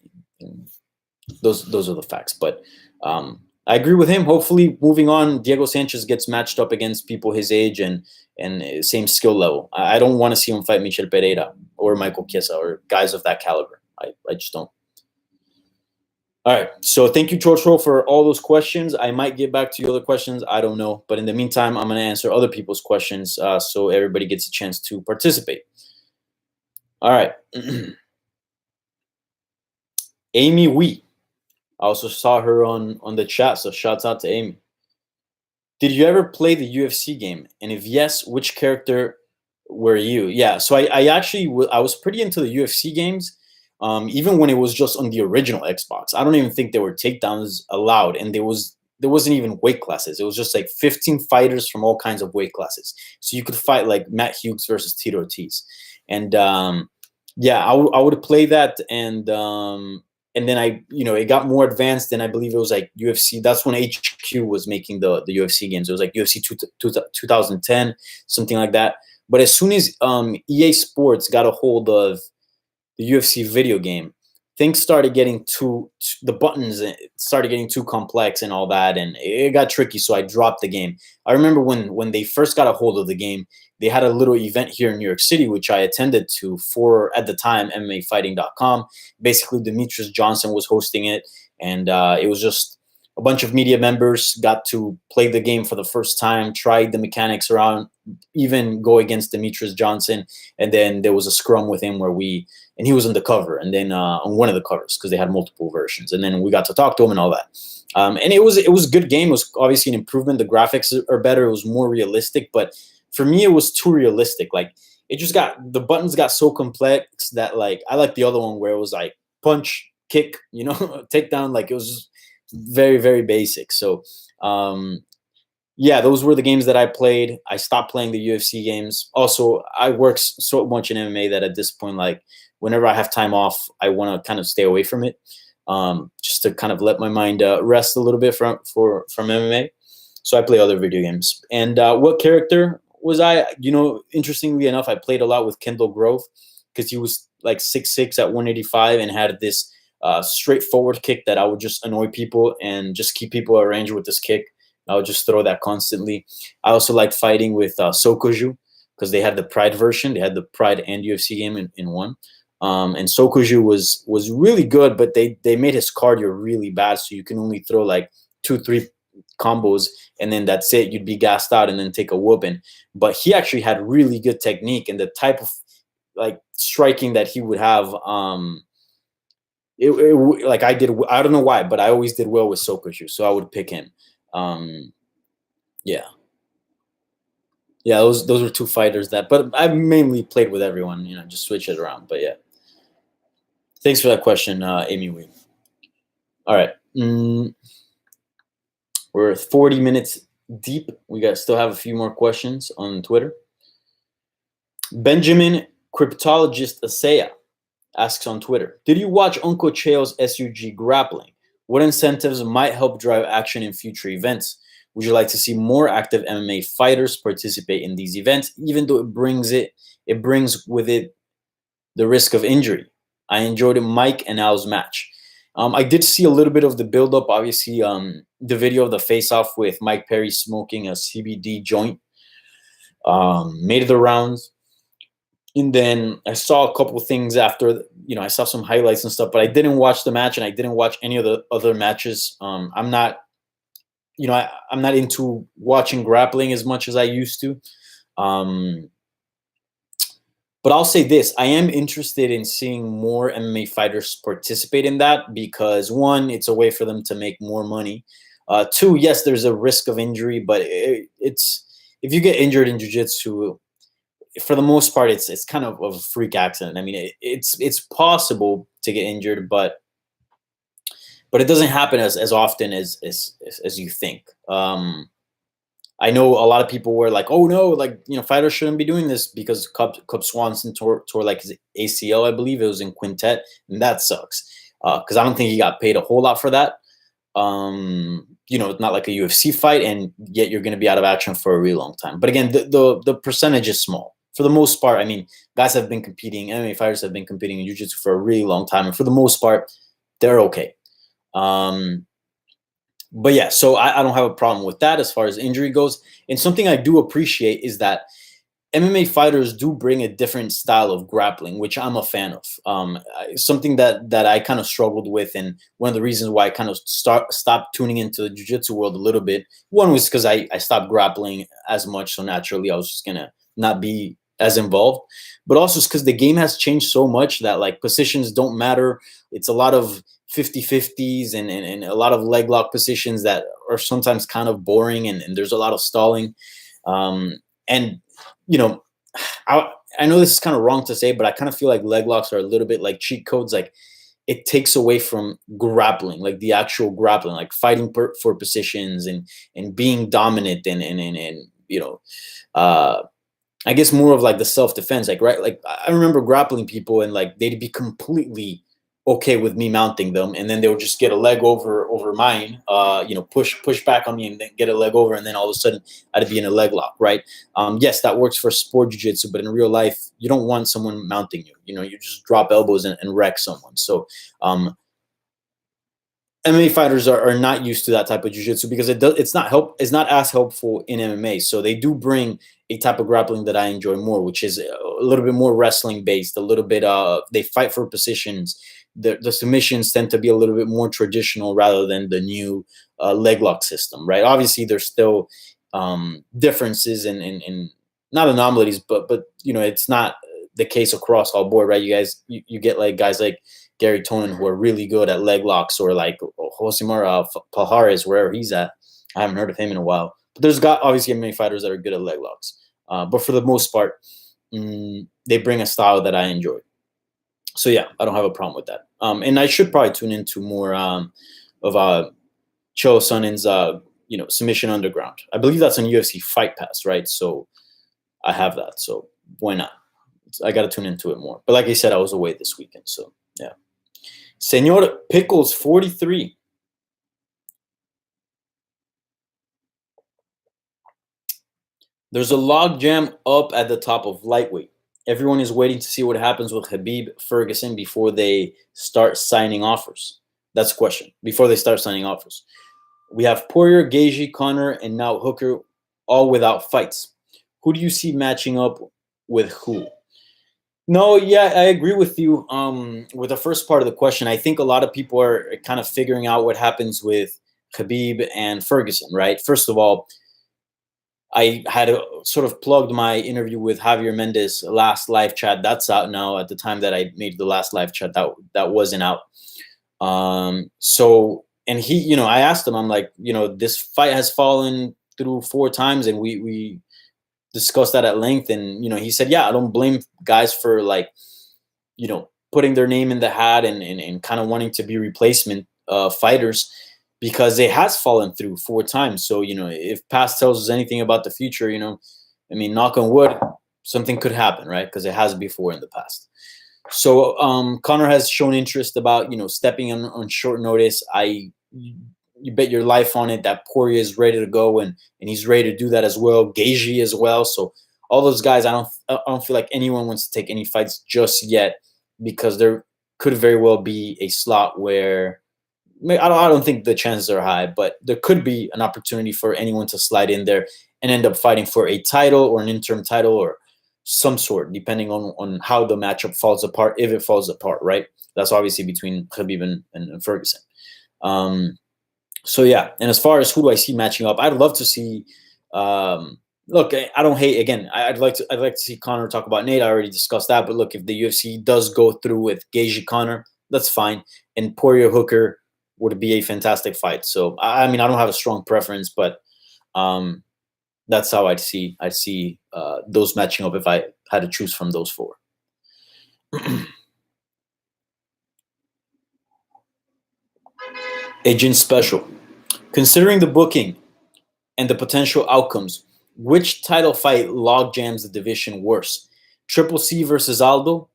those are the facts. But I agree with him. Hopefully, moving on, Diego Sanchez gets matched up against people his age and same skill level. I don't want to see him fight Michel Pereira or Michael Chiesa or guys of that caliber. I just don't. All right. So thank you, Chorcho, for all those questions. I might get back to your other questions. I don't know. But in the meantime, I'm going to answer other people's questions so everybody gets a chance to participate. All right. Amy Wee. I also saw her on the chat, so shouts out to Amy. Did you ever play the UFC game? And if yes, which character were you? Yeah, so I actually I was pretty into the UFC games. Even when it was just on the original Xbox. I don't even think there were takedowns allowed, and there wasn't even weight classes. It was just like 15 fighters from all kinds of weight classes. So you could fight like Matt Hughes versus Tito Ortiz, and yeah, I would play that, and then it got more advanced, and I believe it was like UFC. That's when HQ was making the UFC games. It was like UFC 2010, something like that. But as soon as EA Sports got a hold of the UFC video game, things started getting the buttons started getting too complex and all that, and it got tricky, so I dropped the game. I remember when they first got a hold of the game, they had a little event here in New York City, which I attended to for, at the time, MMAfighting.com. Basically, Demetrius Johnson was hosting it, and it was just a bunch of media members got to play the game for the first time, tried the mechanics around, even go against Demetrius Johnson, and then there was a scrum with him and he was on the cover, and then on one of the covers, because they had multiple versions, and then we got to talk to him and all that. And it was a good game. It was obviously an improvement. The graphics are better. It was more realistic, but for me, it was too realistic. Like, the buttons got so complex that, like, I like the other one where it was like punch, kick, takedown. Like, it was just very, very basic. So, yeah, those were the games that I played. I stopped playing the UFC games. Also, I work so much in MMA that at this point, like, whenever I have time off, I want to kind of stay away from it, just to kind of let my mind rest a little bit from MMA. So I play other video games. And what character was I? Interestingly enough, I played a lot with Kendall Grove, because he was like 6'6" at 185 and had this straightforward kick that I would just annoy people and just keep people at range with this kick. I would just throw that constantly. I also liked fighting with Sokoju, because they had the Pride version. They had the Pride and UFC game in one. And Sokoju was really good, but they made his cardio really bad, so you can only throw like 2-3 combos, and then that's it. You'd be gassed out and then take a whooping. But he actually had really good technique, and the type of like striking that he would have, like I don't know why, but I always did well with Sokoju, so I would pick him. Yeah, those were two fighters but I mainly played with everyone, just switch it around. But yeah, thanks for that question, Amy Wee. All right, we're 40 minutes deep. We still have a few more questions on Twitter. Benjamin Cryptologist Asaya asks on Twitter, did you watch Uncle Cheo's SUG grappling? What incentives might help drive action in future events? Would you like to see more active MMA fighters participate in these events, even though it brings with it the risk of injury? I enjoyed Mike and Al's match. I did see a little bit of the build-up. Obviously, the video of the face-off with Mike Perry smoking a CBD joint. made the rounds. And then I saw a couple of things after, I saw some highlights and stuff, but I didn't watch the match and I didn't watch any of the other matches. I'm not, I'm not into watching grappling as much as I used to. But I'll say this, I am interested in seeing more MMA fighters participate in that because one, it's a way for them to make more money. Two, yes, there's a risk of injury, but it's if you get injured in jiu-jitsu, for the most part, it's kind of a freak accident. I mean, it's possible to get injured, but it doesn't happen as often as you think. I know a lot of people were like, "Oh no, like fighters shouldn't be doing this because Cub Swanson tore like his ACL, I believe it was in quintet, and that sucks because I don't think he got paid a whole lot for that. It's not like a UFC fight, and yet you're going to be out of action for a really long time. But again, the percentage is small for the most part. I mean, guys have been competing, MMA fighters have been competing in jiu-jitsu for a really long time, and for the most part, they're okay. But yeah, so I don't have a problem with that as far as injury goes. And something I do appreciate is that MMA fighters do bring a different style of grappling, which I'm a fan of. Something that I kind of struggled with, and one of the reasons why I kind of stopped tuning into the jiu-jitsu world a little bit. One was because I stopped grappling as much, so naturally I was just gonna not be as involved. But also it's because the game has changed so much that like positions don't matter. It's a lot of 50-50s and a lot of leg lock positions that are sometimes kind of boring, and there's a lot of stalling. And I know this is kind of wrong to say, but I kind of feel like leg locks are a little bit like cheat codes. Like it takes away from grappling, like the actual grappling, like fighting for positions and being dominant and I guess more of like the self-defense, like, right. Like I remember grappling people and like, they'd be completely okay with me mounting them. And then they would just get a leg over mine, push back on me and then get a leg over. And then all of a sudden I'd be in a leg lock. Right. Yes, that works for sport jiu-jitsu, but in real life, you don't want someone mounting you, you just drop elbows and wreck someone. So, MMA fighters are not used to that type of jiu-jitsu because it's not as helpful in MMA. So they do bring a type of grappling that I enjoy more, which is a little bit more wrestling based, a little bit they fight for positions. The submissions tend to be a little bit more traditional rather than the new leg lock system, right? Obviously there's still differences and not anomalies, but it's not the case across all board, right? You get like guys like Gary Tonin who are really good at leg locks, or like Josimar Palhares, wherever he's at. I haven't heard of him in a while. But there's obviously many fighters that are good at leg locks. But for the most part, they bring a style that I enjoy. So yeah, I don't have a problem with that. And I should probably tune into more of Chael Sonnen's Submission Underground. I believe that's on UFC Fight Pass, right? So I have that. So why not? I got to tune into it more. But like I said, I was away this weekend. So yeah. Senor Pickles 43. There's a logjam up at the top of lightweight. Everyone is waiting to see what happens with Khabib Ferguson before they start signing offers. That's the question. Before they start signing offers. We have Poirier, Gaethje, Conor, and now Hooker, all without fights. Who do you see matching up with who? No, yeah, I agree with you. With the first part of the question, I think a lot of people are kind of figuring out what happens with Khabib and Ferguson, right? First of all, I had sort of plugged my interview with Javier Mendez last live chat. That's out now. At the time that I made the last live chat, that wasn't out. So, and he, I asked him, I'm like, this fight has fallen through 4 times, and we discussed that at length. And, he said, yeah, I don't blame guys for like, putting their name in the hat and kind of wanting to be replacement fighters, because it has fallen through 4 times. So, if past tells us anything about the future, knock on wood, something could happen, right? Because it has before in the past. So Conor has shown interest about, stepping on short notice. You bet your life on it that Poirier is ready to go, and he's ready to do that as well. Gaethje as well. So all those guys, I don't feel like anyone wants to take any fights just yet, because there could very well be a slot where I don't think the chances are high, but there could be an opportunity for anyone to slide in there and end up fighting for a title or an interim title or some sort, depending on how the matchup falls apart, if it falls apart, right? That's obviously between Khabib and Ferguson. So yeah, and as far as who do I see matching up, I'd love to see. Look, I don't hate. Again, I'd like to see Conor talk about Nate. I already discussed that. But look, if the UFC does go through with Gaethje Conor, that's fine. And Poirier Hooker would be a fantastic fight. So I mean, I don't have a strong preference, but that's how I'd see those matching up if I had to choose from those four. Agent Special. Considering the booking and the potential outcomes, which title fight log jams the division worse? Triple C versus Aldo,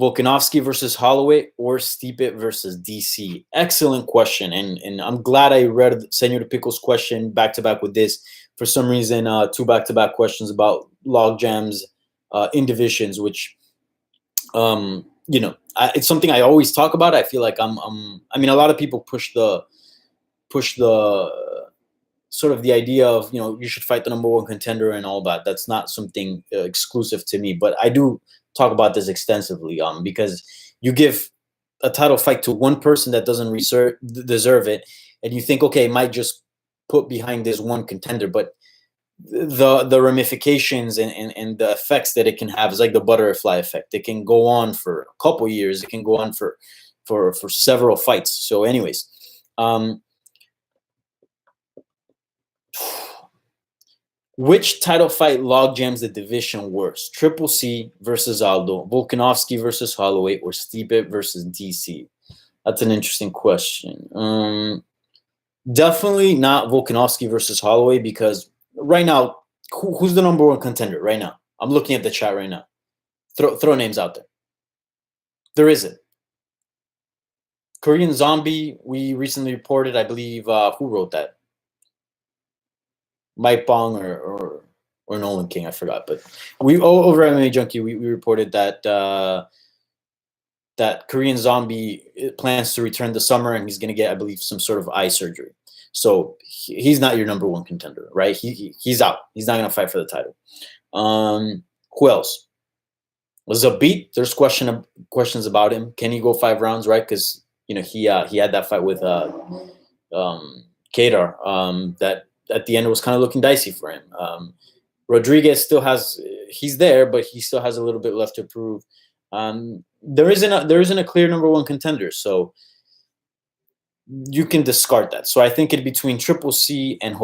Volkanovski versus Holloway, or Stipe versus DC? Excellent question, and I'm glad I read Senor de Pico's question back to back with this. For some reason, two back-to-back questions about log jams in divisions, which it's something I always talk about. I feel like I mean, a lot of people push the sort of the idea of, you should fight the number one contender and all that. That's not something exclusive to me, but I do talk about this extensively because you give a title fight to one person that doesn't deserve it, and you think, okay, it might just put behind this one contender, but the ramifications and the effects that it can have is like the butterfly effect. It can go on for a couple years. It can go on for several fights. So anyways, which title fight log jams the division worse? Triple C versus Aldo, Volkanovski versus Holloway, or Stipe versus DC? That's an interesting question. Definitely not Volkanovski versus Holloway, because right now, who's the number one contender right now? I'm looking at the chat right now. Throw names out there. There isn't. Korean Zombie, we recently reported, I believe, who wrote that? Mike Bong or Nolan King, I forgot. But we over MMA Junkie, we reported that that Korean Zombie plans to return this summer, and he's going to get, I believe, some sort of eye surgery. So he's not your number one contender, right? He's out. He's not going to fight for the title. Who else? Zabit, there's questions about him. Can he go 5 rounds, right? Because he had that fight with Kadar that at the end was kind of looking dicey for him. Rodriguez he's there, but he still has a little bit left to prove. There isn't a clear number one contender, so you can discard that. So I think it'd be between Triple C and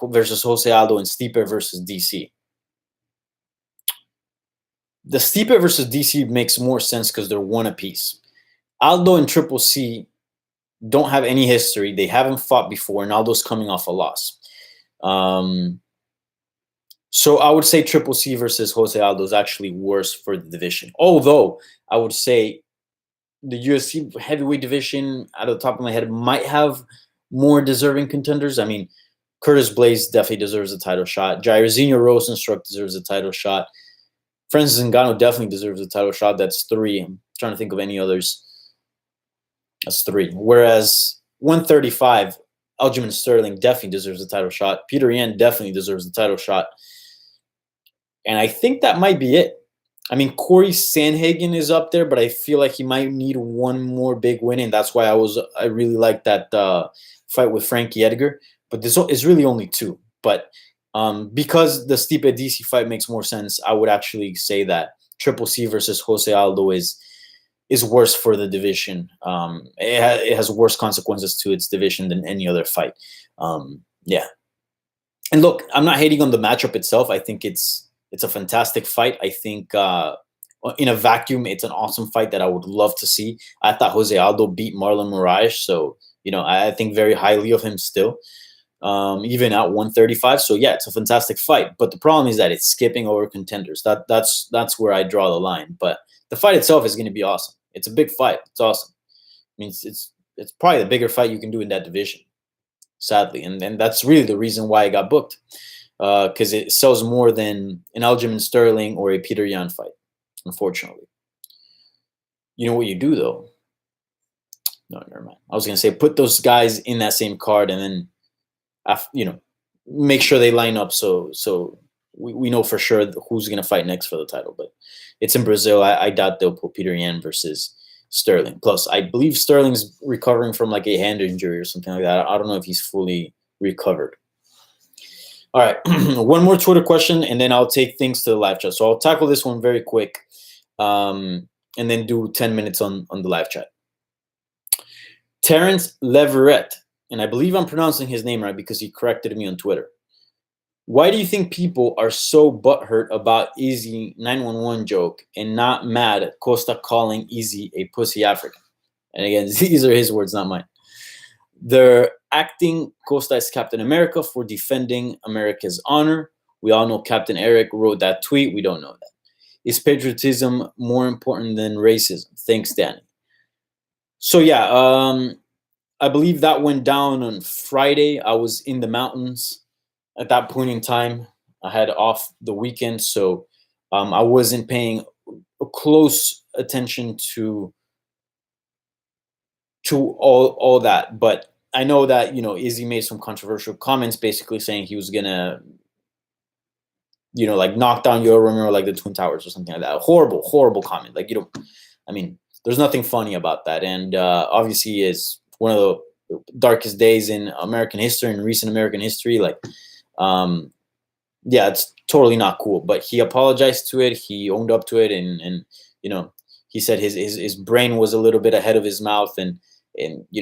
versus Jose Aldo, and Stipe versus DC. The Stipe versus DC makes more sense because they're one apiece. Aldo and Triple C don't have any history. They haven't fought before, and Aldo's coming off a loss. So I would say Triple C versus Jose Aldo is actually worse for the division. Although I would say the UFC heavyweight division, out of the top of my head, might have more deserving contenders. I mean, Curtis Blaydes definitely deserves a title shot. Jairzinho Rosenstruck deserves a title shot. Francis Ngannou definitely deserves a title shot. That's 3. I'm trying to think of any others. That's 3. Whereas 135, Aljamain Sterling definitely deserves a title shot. Peter Yan definitely deserves a title shot. And I think that might be it. I mean, Corey Sandhagen is up there, but I feel like he might need one more big win, and that's why I really like that fight with Frankie Edgar. But this is really only 2. But because the Stipe DC fight makes more sense, I would actually say that Triple C versus Jose Aldo is worse for the division. It has worse consequences to its division than any other fight. Yeah. And look, I'm not hating on the matchup itself. I think it's a fantastic fight. I think in a vacuum, it's an awesome fight that I would love to see. I thought Jose Aldo beat Marlon Moraes, so I think very highly of him still, even at 135. So yeah, it's a fantastic fight. But the problem is that it's skipping over contenders. That's where I draw the line. But the fight itself is going to be awesome. It's a big fight. It's awesome. I mean, it's probably the bigger fight you can do in that division, sadly, and that's really the reason why I got booked. Because it sells more than an Aljamain Sterling or a Peter Yan fight, unfortunately. You know what you do, though? No, never mind. I was going to say, put those guys in that same card, and then, make sure they line up so we know for sure who's going to fight next for the title. But it's in Brazil. I doubt they'll put Peter Yan versus Sterling. Plus, I believe Sterling's recovering from like a hand injury or something like that. I don't know if he's fully recovered. All right, one more Twitter question, and then I'll take things to the live chat. So I'll tackle this one very quick, and then do 10 minutes on the live chat. Terrence Leverett, and I believe I'm pronouncing his name right because he corrected me on Twitter. Why do you think people are so butthurt about Easy 911 joke and not mad at Costa calling Easy a pussy African? And again, these are his words, not mine. They're acting Costa as Captain America for defending America's honor. We all know Captain Eric wrote that tweet. We don't know that. Is patriotism more important than racism? Thanks, Danny. So yeah, I believe that went down on Friday. I was in the mountains at that point in time. I had off the weekend, so I wasn't paying close attention to all that. But I know that, Izzy made some controversial comments, basically saying he was gonna, like knock down your room or like the Twin Towers or something like that. Horrible comment. Like, I mean, there's nothing funny about that. And obviously, is one of the darkest days in American history, in recent American history. Like, yeah, it's totally not cool. But he apologized to it. He owned up to it, and he said his brain was a little bit ahead of his mouth, and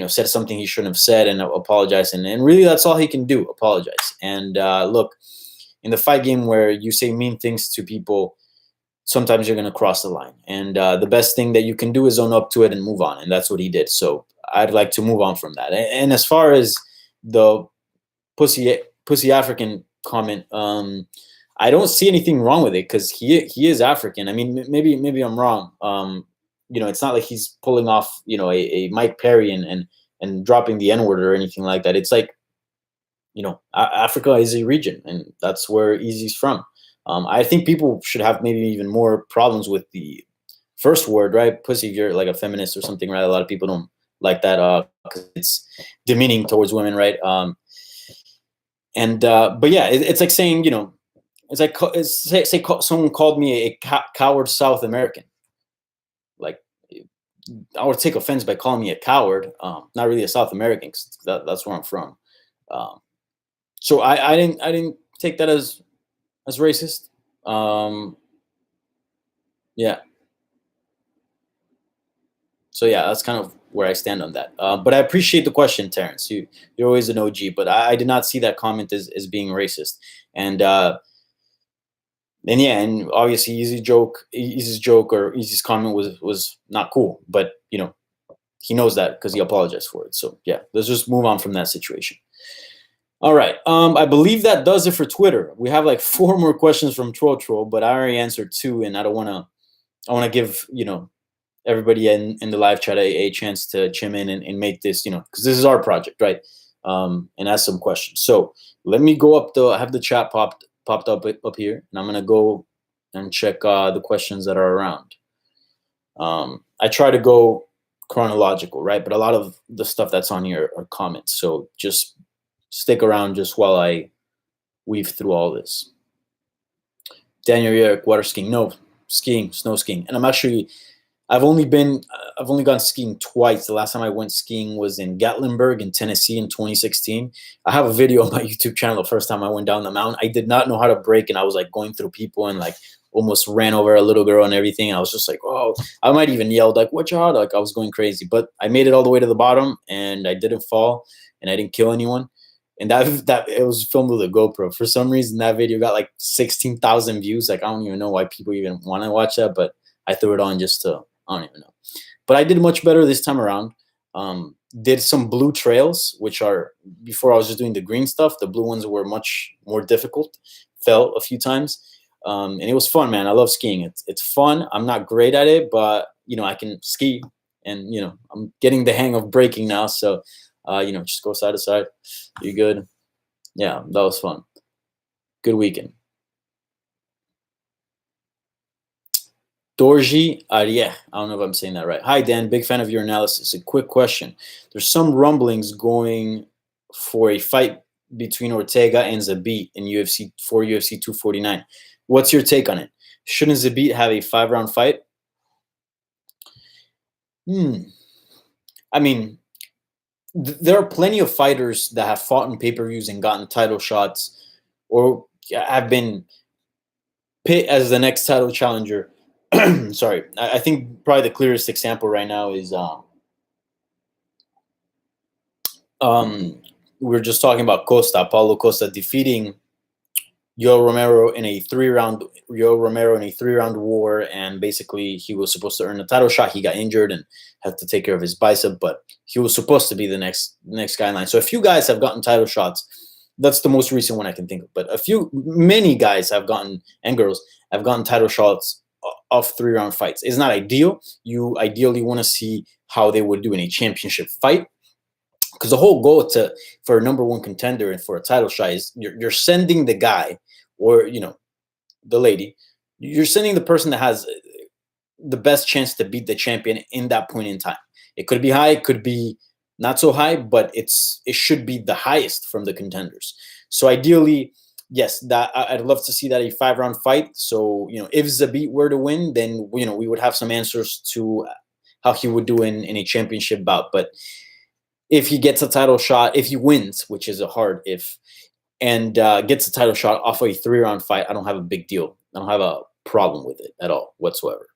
said something he shouldn't have said, and apologized. And really, that's all he can do, apologize. And look, in the fight game where you say mean things to people, sometimes you're going to cross the line. And the best thing that you can do is own up to it and move on. And that's what he did. So I'd like to move on from that. And as far as the pussy African comment, I don't see anything wrong with it because he is African. I mean, maybe I'm wrong. It's not like he's pulling off, a Mike Perry and dropping the N-word or anything like that. It's like, Africa is a region, and that's where Easy's from. I think people should have maybe even more problems with the first word, right? Pussy, if you're like a feminist or something, right? A lot of people don't like that because it's demeaning towards women, right? But yeah, it's like saying, it's like say someone called me a coward South American. Like, I would take offense by calling me a coward. Not really a South American, because that's where I'm from. So I didn't take that as racist. Yeah. So yeah, that's kind of where I stand on that. But I appreciate the question, Terrence. You're always an OG, but I did not see that comment as being racist. And yeah, and obviously Easy's joke or Easy's comment was not cool, but he knows that because he apologized for it. So yeah, let's just move on from that situation. All right. I believe that does it for Twitter. We have like 4 more questions from Troll, but I already answered 2, and I want to give, everybody in the live chat a chance to chime in and make this, because this is our project, right? And ask some questions. So let me go up I have the chat popped up here, and I'm going to go and check the questions that are around. I try to go chronological, right? But a lot of the stuff that's on here are comments. So just stick around just while I weave through all this. Daniel Yerrick, water skiing. No, snow skiing. And I've only gone skiing twice. The last time I went skiing was in Gatlinburg in Tennessee in 2016. I have a video on my YouTube channel the first time I went down the mountain. I did not know how to brake, and I was like going through people and like almost ran over a little girl and everything. And I was just like, oh, I might even yelled like, watch out. Like, I was going crazy, but I made it all the way to the bottom, and I didn't fall, and I didn't kill anyone. And that it was filmed with a GoPro. For some reason, that video got like 16,000 views. Like, I don't even know why people even want to watch that, but I threw it on just to, I don't even know. But I did much better this time around. Did some blue trails, which are, before I was just doing the green stuff. The blue ones were much more difficult. Fell a few times. And it was fun, man. I love skiing. It's fun. I'm not great at it, but, I can ski. And, I'm getting the hang of braking now. So, just go side to side. You're good. Yeah, that was fun. Good weekend. Dorji Arieh. I don't know if I'm saying that right. Hi, Dan. Big fan of your analysis. A quick question. There's some rumblings going for a fight between Ortega and Zabit in UFC 249. What's your take on it? Shouldn't Zabit have a 5-round fight? I mean, there are plenty of fighters that have fought in pay-per-views and gotten title shots, or have been pit as the next title challenger. Sorry, I think probably the clearest example right now is we were just talking about Paulo Costa defeating Yoel Romero in a 3-round war, and basically he was supposed to earn a title shot. He got injured and had to take care of his bicep, but he was supposed to be the next guy in line. So a few guys have gotten title shots. That's the most recent one I can think of. But many guys have gotten, and girls have gotten title shots off 3-round fights. It's not ideal. You ideally want to see how they would do in a championship fight, because the whole goal for a number one contender and for a title shot is you're sending the guy, or the lady, you're sending the person that has the best chance to beat the champion in that point in time. It could be high, it could be not so high, but it should be the highest from the contenders. So ideally, yes, that I'd love to see that a 5-round fight. So if Zabit were to win, then we would have some answers to how he would do in a championship bout. But if he gets a title shot, if he wins, which is a hard if, and gets a title shot off a 3-round fight, I don't have a big deal. I don't have a problem with it at all whatsoever.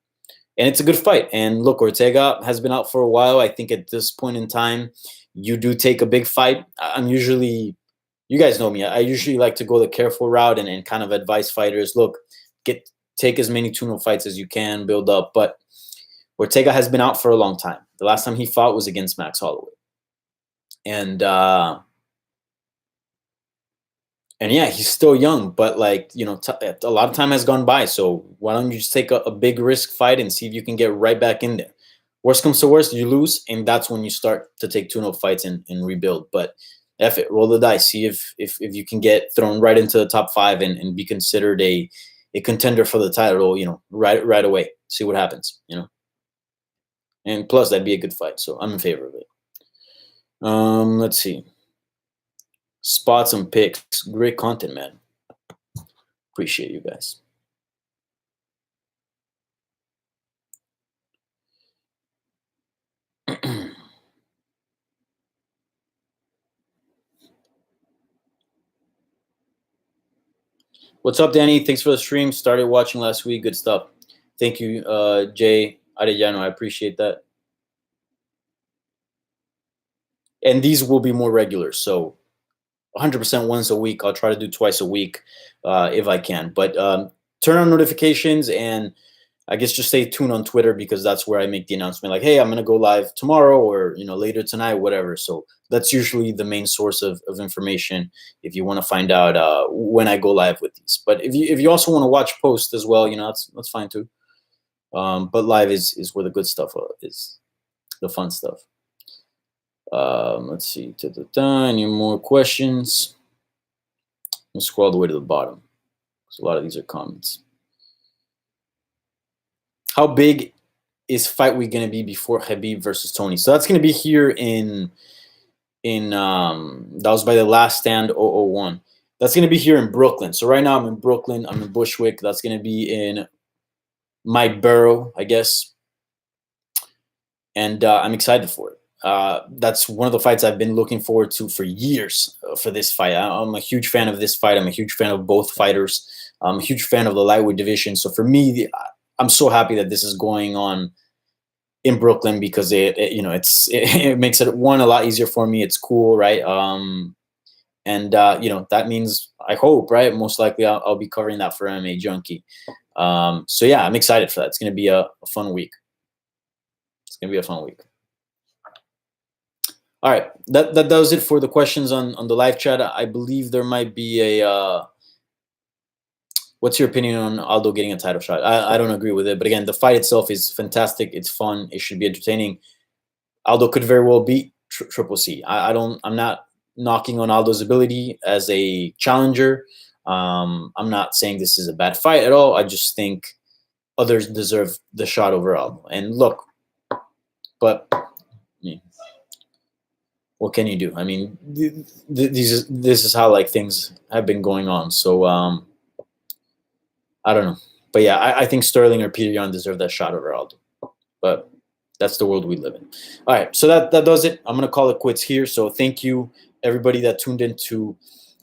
And it's a good fight. And look, Ortega has been out for a while. I think at this point in time, you do take a big fight. You guys know me, I usually like to go the careful route and kind of advise fighters, look, take as many tune-up fights as you can, build up. But Ortega has been out for a long time. The last time he fought was against Max Holloway. And yeah, he's still young, but a lot of time has gone by. So why don't you just take a big risk fight and see if you can get right back in there? Worst comes to worst, you lose, and that's when you start to take tune-up fights and rebuild. But F it, roll the dice, see if you can get thrown right into the top 5 and be considered a contender for the title, right away. See what happens, And plus, that'd be a good fight, so I'm in favor of it. Let's see. Spots and picks. Great content, man. Appreciate you guys. What's up, Danny? Thanks for the stream. Started watching last week. Good stuff. Thank you, Jay Arellano. I appreciate that. And these will be more regular. So 100% once a week. I'll try to do twice a week if I can. But turn on notifications, and I guess just stay tuned on Twitter, because that's where I make the announcement like, hey, I'm going to go live tomorrow or later tonight, wwhatever. So that's usually the main source of information if you want to find out when I go live with these. But if you also want to watch posts as well, that's fine too. But live is where the good stuff is, the fun stuff. Let's see. Any more questions? Let's scroll all the way to the bottom, because a lot of these are comments. How big is fight week going to be before Khabib versus Tony? So that's going to be here in that was by the Last Stand 001. That's going to be here in Brooklyn. So right now I'm in Brooklyn. I'm in Bushwick. That's going to be in my borough, I guess. And I'm excited for it. That's one of the fights I've been looking forward to for years for this fight. I'm a huge fan of this fight. I'm a huge fan of both fighters. I'm a huge fan of the lightweight division. So for me, I'm so happy that this is going on in Brooklyn, because it makes it, one, a lot easier for me. It's cool, right? And that means, I hope, right, most likely I'll be covering that for MMA Junkie. So yeah, I'm excited for that. It's going to be a fun week. It's going to be a fun week. All right, that does it for the questions on the live chat. I believe there might be a what's your opinion on Aldo getting a title shot? I don't agree with it, but again, the fight itself is fantastic. It's fun. It should be entertaining. Aldo could very well beat Triple C. I'm not knocking on Aldo's ability as a challenger. I'm not saying this is a bad fight at all. I just think others deserve the shot over Aldo. And look, but yeah. what can you do? I mean, this is how like things have been going on. So I don't know, but yeah, I think Sterling or Peter Yan deserve that shot over Aldo. But that's the world we live in. All right, so that does it. I'm gonna call it quits here. So thank you everybody that tuned into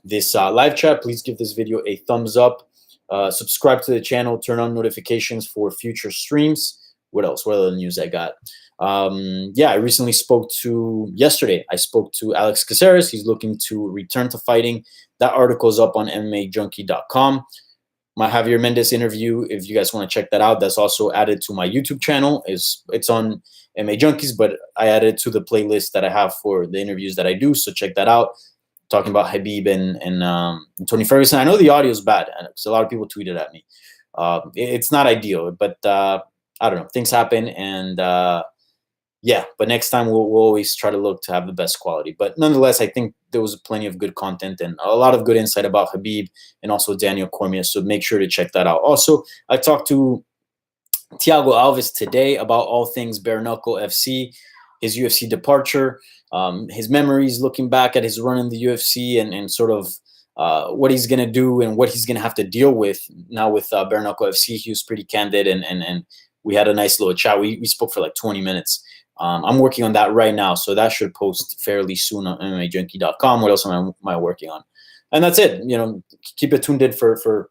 this live chat. Please give this video a thumbs up. Subscribe to the channel. Turn on notifications for future streams. What else? What other news I got? Yeah, I recently yesterday, I spoke to Alex Caceres. He's looking to return to fighting. That article is up on MMAJunkie.com. My Javier Mendez interview, if you guys want to check that out, that's also added to my YouTube channel. It's on MMA Junkies, but I added to the playlist that I have for the interviews that I do. So check that out. Talking about Khabib and Tony Ferguson. I know the audio is bad, because a lot of people tweeted at me. It's not ideal, but I don't know. Things happen, and yeah. But next time we'll always try to look to have the best quality. But nonetheless, I think there was plenty of good content and a lot of good insight about Khabib and also Daniel Cormier. So make sure to check that out. Also, I talked to Thiago Alves today about all things bare knuckle FC, his UFC departure, his memories looking back at his run in the UFC, and sort of what he's going to do and what he's going to have to deal with now with bare knuckle FC. He was pretty candid, and we had a nice little chat. We spoke for like 20 minutes. I'm working on that right now, so that should post fairly soon on MMAJunkie.com. What else am I working on? And that's it. You know, keep it tuned in for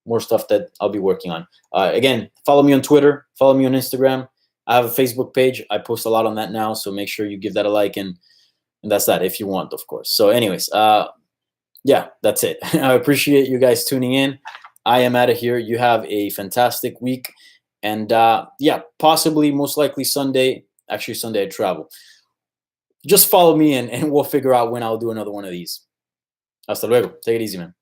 more stuff that I'll be working on. Again, follow me on Twitter, follow me on Instagram. I have a Facebook page. I post a lot on that now, so make sure you give that a like, and that's that if you want, of course. So anyways, yeah, that's it. I appreciate you guys tuning in. I am out of here. You have a fantastic week. And yeah, possibly, most likely Sunday. Actually, Sunday I travel. Just follow me and we'll figure out when I'll do another one of these. Hasta luego. Take it easy, man.